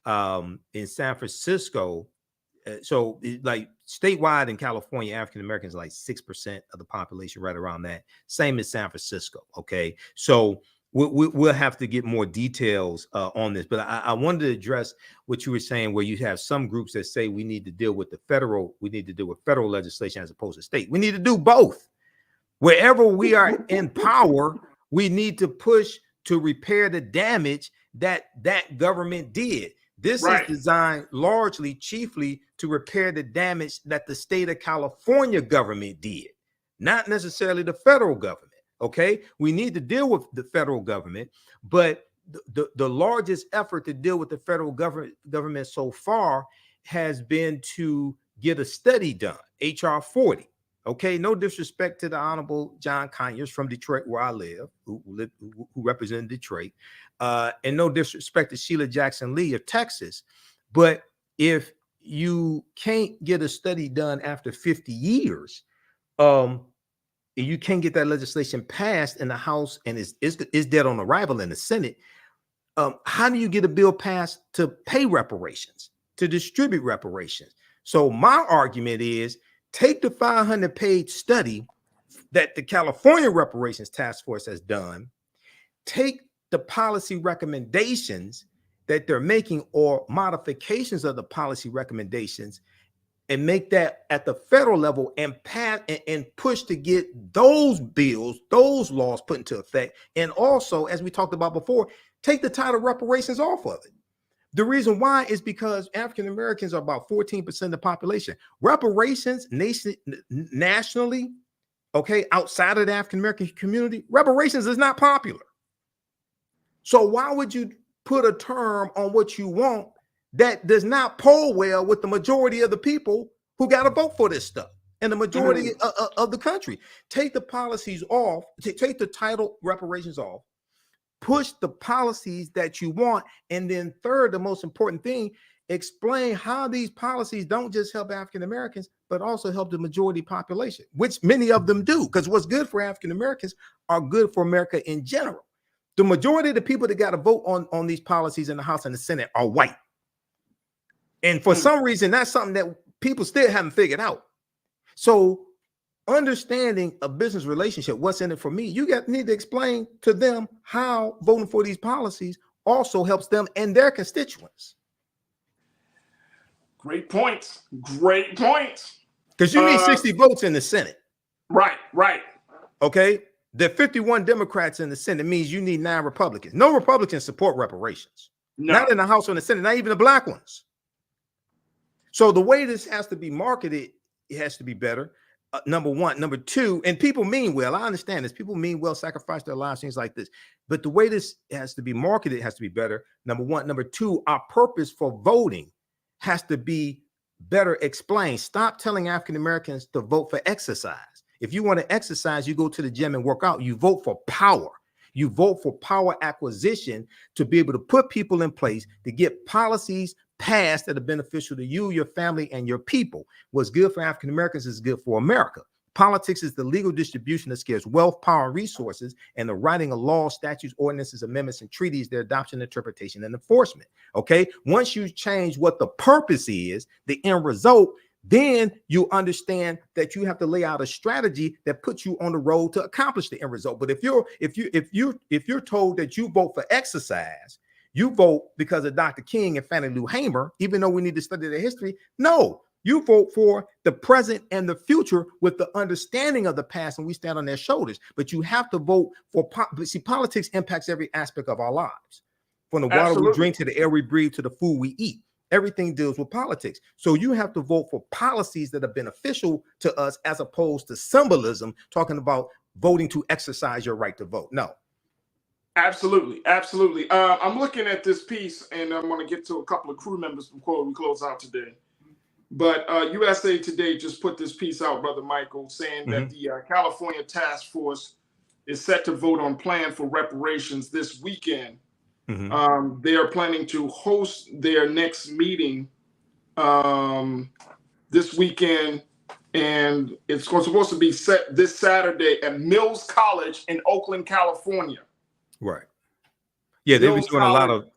in San Francisco, so like statewide in California, African Americans are like 6% of the population, right around that. Same as San Francisco. Okay, so we'll have to get more details on this. But I wanted to address what you were saying, where you have some groups that say we need to deal with federal legislation as opposed to state. We need to do both. Wherever we are in power, we need to push to repair the damage that government did. This is designed chiefly to repair the damage that the state of California government did, not necessarily the federal government. Okay, we need to deal with the federal government, but the largest effort to deal with the federal government so far has been to get a study done, HR 40. Okay, no disrespect to the Honorable John Conyers from Detroit, where I live, who represented Detroit, and no disrespect to Sheila Jackson Lee of Texas. But if you can't get a study done after 50 years, you can't get that legislation passed in the House and is dead on arrival in the Senate, how do you get a bill passed to pay reparations, to distribute reparations? So my argument is, take the 500-page study that the California Reparations Task Force has done, take the policy recommendations that they're making or modifications of the policy recommendations, and make that at the federal level and pass and push to get those bills, those laws put into effect. And also, as we talked about before, take the title reparations off of it. The reason why is because African Americans are about 14% of the population. Reparations nationally, okay, outside of the African American community, reparations is not popular. So why would you put a term on what you want that does not poll well with the majority of the people who got to vote for this stuff and the majority of the country? Take the policies off, take the title reparations off, push the policies that you want, and then third, the most important thing, explain how these policies don't just help African Americans, but also help the majority population, which many of them do, because what's good for African Americans are good for America in general. The majority of the people that got to vote on these policies in the House and the Senate are white. And for some reason, that's something that people still haven't figured out. So understanding a business relationship, what's in it for me, you need to explain to them how voting for these policies also helps them and their constituents. Great points. Great points. Because you need 60 votes in the Senate. Right, right. Okay. There are 51 Democrats in the Senate. Means you need 9 Republicans. No Republicans support reparations. No. Not in the House or in the Senate, not even the black ones. So the way this has to be marketed, it has to be better. Number one. Number two, and people mean well. I understand this. People mean well, sacrifice their lives, things like this. But the way this has to be marketed has to be better. Number one. Number two, our purpose for voting has to be better explained. Stop telling African Americans to vote for exercise. If you want to exercise, you go to the gym and work out. You vote for power. You vote for power acquisition to be able to put people in place to get policies passed that are beneficial to you, your family, and your people. What's good for African Americans is good for America. Politics is the legal distribution that scarce wealth, power, and resources, and the writing of laws, statutes, ordinances, amendments, and treaties, their adoption, interpretation, and enforcement. Okay. Once you change what the purpose is, the end result, then you understand that you have to lay out a strategy that puts you on the road to accomplish the end result. But if you're told that you vote for exercise, you vote because of Dr. King and Fannie Lou Hamer, even though we need to study their history. No, you vote for the present and the future with the understanding of the past, and we stand on their shoulders. But you have to vote for, see, politics impacts every aspect of our lives, from the water we drink to the air we breathe to the food we eat. Everything deals with politics. So you have to vote for policies that are beneficial to us, as opposed to symbolism, talking about voting to exercise your right to vote. No. Absolutely. Absolutely. I'm looking at this piece, and I'm going to get to a couple of crew members before we close out today. But USA Today just put this piece out, Brother Michael, saying that the California Task Force is set to vote on plan for reparations this weekend. They are planning to host their next meeting this weekend, and it's supposed to be set this Saturday at Mills College in Oakland, California. Right. Yeah, they've been doing a lot of.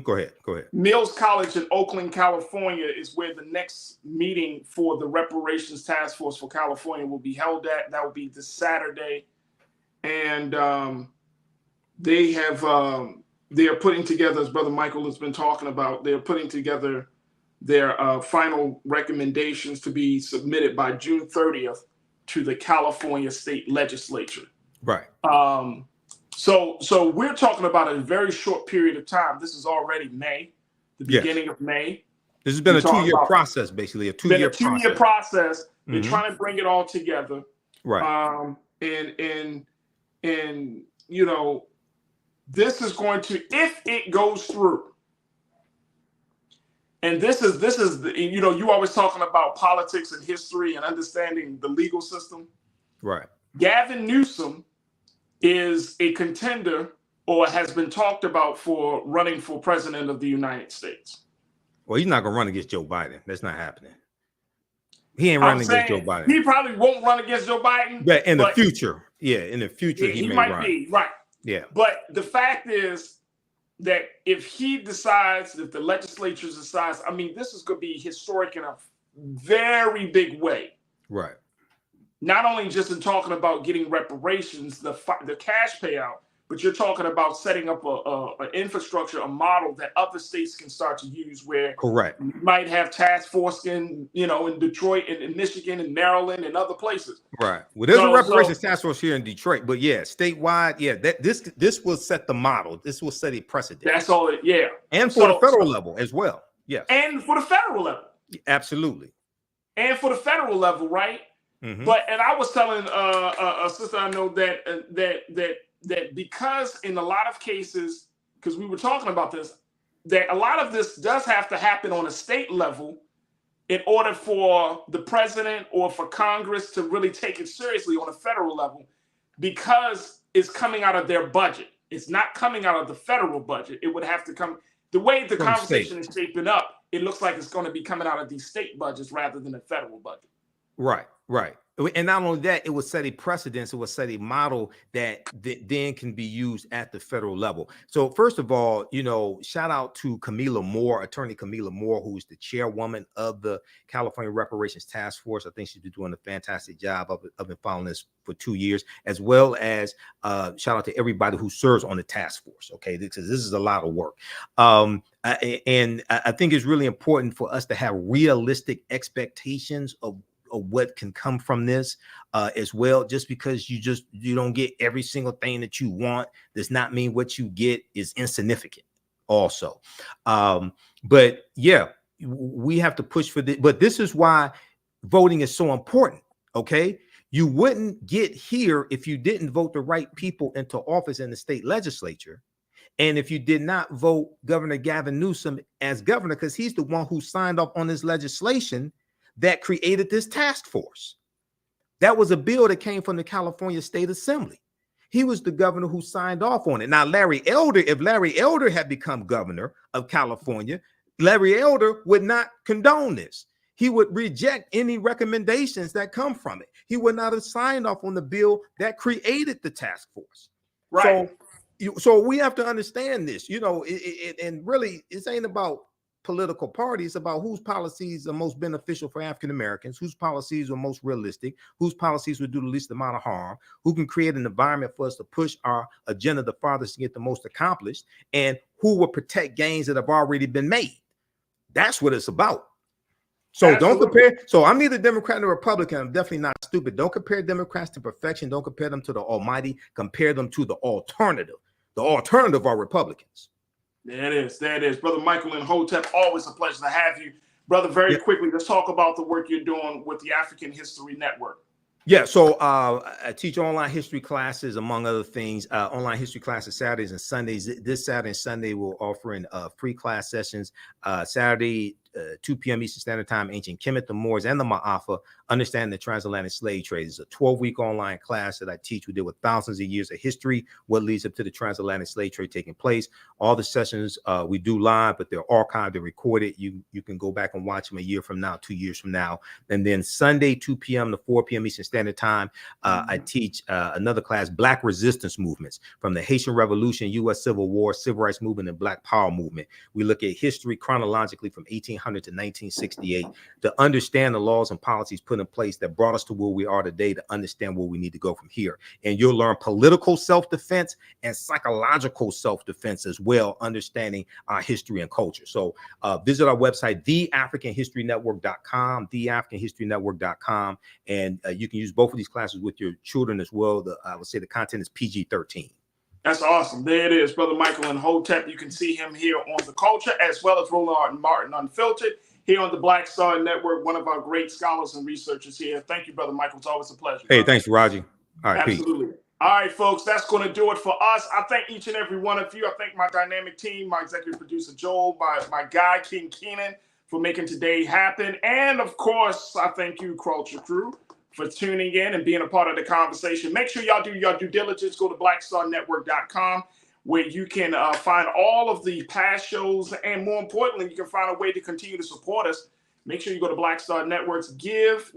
Go ahead. Mills College in Oakland, California is where the next meeting for the Reparations Task Force for California will be held at. That will be this Saturday, and they have. They are putting together, as Brother Michael has been talking about, they're putting together their final recommendations to be submitted by June 30th to the California State Legislature. Right. So we're talking about a very short period of time. This is already May, the beginning of May. This has been a 2-year process, basically, a two-year process. They're trying to bring it all together. Right. And you know, this is going to, if it goes through, and this is the, you know, you always talking about politics and history and understanding the legal system. Right. Gavin Newsom is a contender, or has been talked about, for running for president of the United States. Well, he's not going to run against Joe Biden. That's not happening. He ain't running against Joe Biden. He probably won't run against Joe Biden. But in the future, in the future, he may might run. be, right. Yeah. But the fact is that if he decides, if the legislature decides, I mean, this is going to be historic in a very big way. Right. Not only just in talking about getting reparations, the cash payout, but you're talking about setting up an infrastructure, a model that other states can start to use, where correct, you might have task force in Detroit and in Michigan and Maryland and other places. Right. Well, there's a reparations task force here in Detroit, but yeah, statewide, yeah, this will set the model. This will set a precedent. That's all. Yeah, and for the federal level as well. Yes, and for the federal level, absolutely, and for the federal level, right? Mm-hmm. But and I was telling a sister I know that because in a lot of cases, because we were talking about this, that a lot of this does have to happen on a state level in order for the president or for Congress to really take it seriously on a federal level, because it's coming out of their budget. It's not coming out of the federal budget. It would have to come, the way the conversation is shaping up, it looks like it's going to be coming out of these state budgets rather than the federal budget. Right, right. And not only that, it will set a precedence, it will set a model that then can be used at the federal level. So first of all, shout out to Attorney Camila Moore, who's the chairwoman of the California Reparations Task Force. I think she's been doing a fantastic job. I've been following this for 2 years, as well as shout out to everybody who serves on the task force, okay? Because this is a lot of work. And I think it's really important for us to have realistic expectations of what can come from this as well. Just because you don't get every single thing that you want does not mean what you get is insignificant also. But yeah, we have to push for this. But this is why voting is so important, okay? You wouldn't get here if you didn't vote the right people into office in the state legislature. And if you did not vote Governor Gavin Newsom as governor, because he's the one who signed off on this legislation that created this task force. That was a bill that came from the California State Assembly. He was the governor who signed off on it. Now, if Larry Elder had become governor of California, Larry Elder would not condone this. He would reject any recommendations that come from it. He would not have signed off on the bill that created the task force. Right. So we have to understand this, and really, it ain't about political parties, about whose policies are most beneficial for African Americans, whose policies are most realistic, whose policies would do the least amount of harm, who can create an environment for us to push our agenda the farthest to get the most accomplished, and who will protect gains that have already been made. That's what it's about. So Don't compare. So I'm neither Democrat nor Republican. I'm definitely not stupid. Don't compare Democrats to perfection. Don't compare them to the almighty. Compare them to the alternative. The alternative are Republicans. There it is. Brother Michael and Hotep, always a pleasure to have you. Brother, very quickly, let's talk about the work you're doing with the African History Network. Yeah, so I teach online history classes, among other things, online history classes Saturdays and Sundays. This Saturday and Sunday, we're offering free class sessions. Saturday, 2 p.m. Eastern Standard Time, Ancient Kemet, the Moors, and the Ma'afa, Understanding the Transatlantic Slave Trade. It's a 12-week online class that I teach. We deal with thousands of years of history, what leads up to the transatlantic slave trade taking place. All the sessions we do live, but they're archived and recorded. You can go back and watch them a year from now, 2 years from now. And then Sunday, 2 p.m. to 4 p.m. Eastern Standard Time, I teach another class, Black Resistance Movements, from the Haitian Revolution, U.S. Civil War, Civil Rights Movement, and Black Power Movement. We look at history chronologically from 1800 to 1968 to understand the laws and policies put in place that brought us to where we are today, to understand where we need to go from here. And you'll learn political self-defense and psychological self-defense as well, understanding our history and culture. So visit our website, theafricanhistorynetwork.com, theafricanhistorynetwork.com, and you can use both of these classes with your children as well. I would say the content is PG-13. That's awesome. There it is, Brother Michael and Hotep. You can see him here on The Culture, as well as Roland Martin Unfiltered, here on the Black Star Network, one of our great scholars and researchers here. Thank you, Brother Michael. It's always a pleasure. Hey, thanks, Farajii. All right, absolutely. Peace. All right, folks, that's going to do it for us. I thank each and every one of you. I thank my dynamic team, my executive producer, Joel, my guy, King Keenan, for making today happen. And, of course, I thank you, Culture Crew, for tuning in and being a part of the conversation. Make sure y'all do your due diligence. Go to blackstarnetwork.com, where you can find all of the past shows, and more importantly, you can find a way to continue to support us. Make sure you go to Black Star Networks. Give,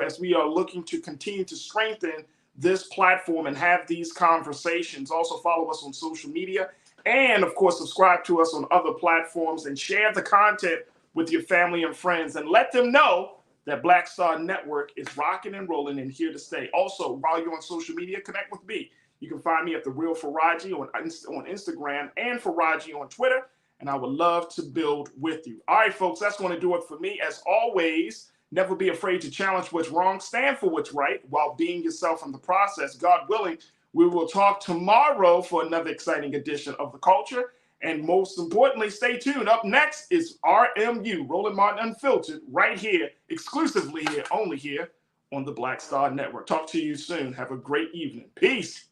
as we are looking to continue to strengthen this platform and have these conversations. Also follow us on social media, and of course, subscribe to us on other platforms, and share the content with your family and friends, and let them know that Black Star Network is rocking and rolling and here to stay. Also, while you're on social media, connect with me. You can find me at The Real Farajii on Instagram and Farajii on Twitter, and I would love to build with you. All right, folks, that's going to do it for me. As always, never be afraid to challenge what's wrong, stand for what's right while being yourself in the process. God willing, we will talk tomorrow for another exciting edition of The Culture. And most importantly, stay tuned. Up next is RMU, Roland Martin Unfiltered, right here, exclusively here, only here on the Black Star Network. Talk to you soon. Have a great evening. Peace.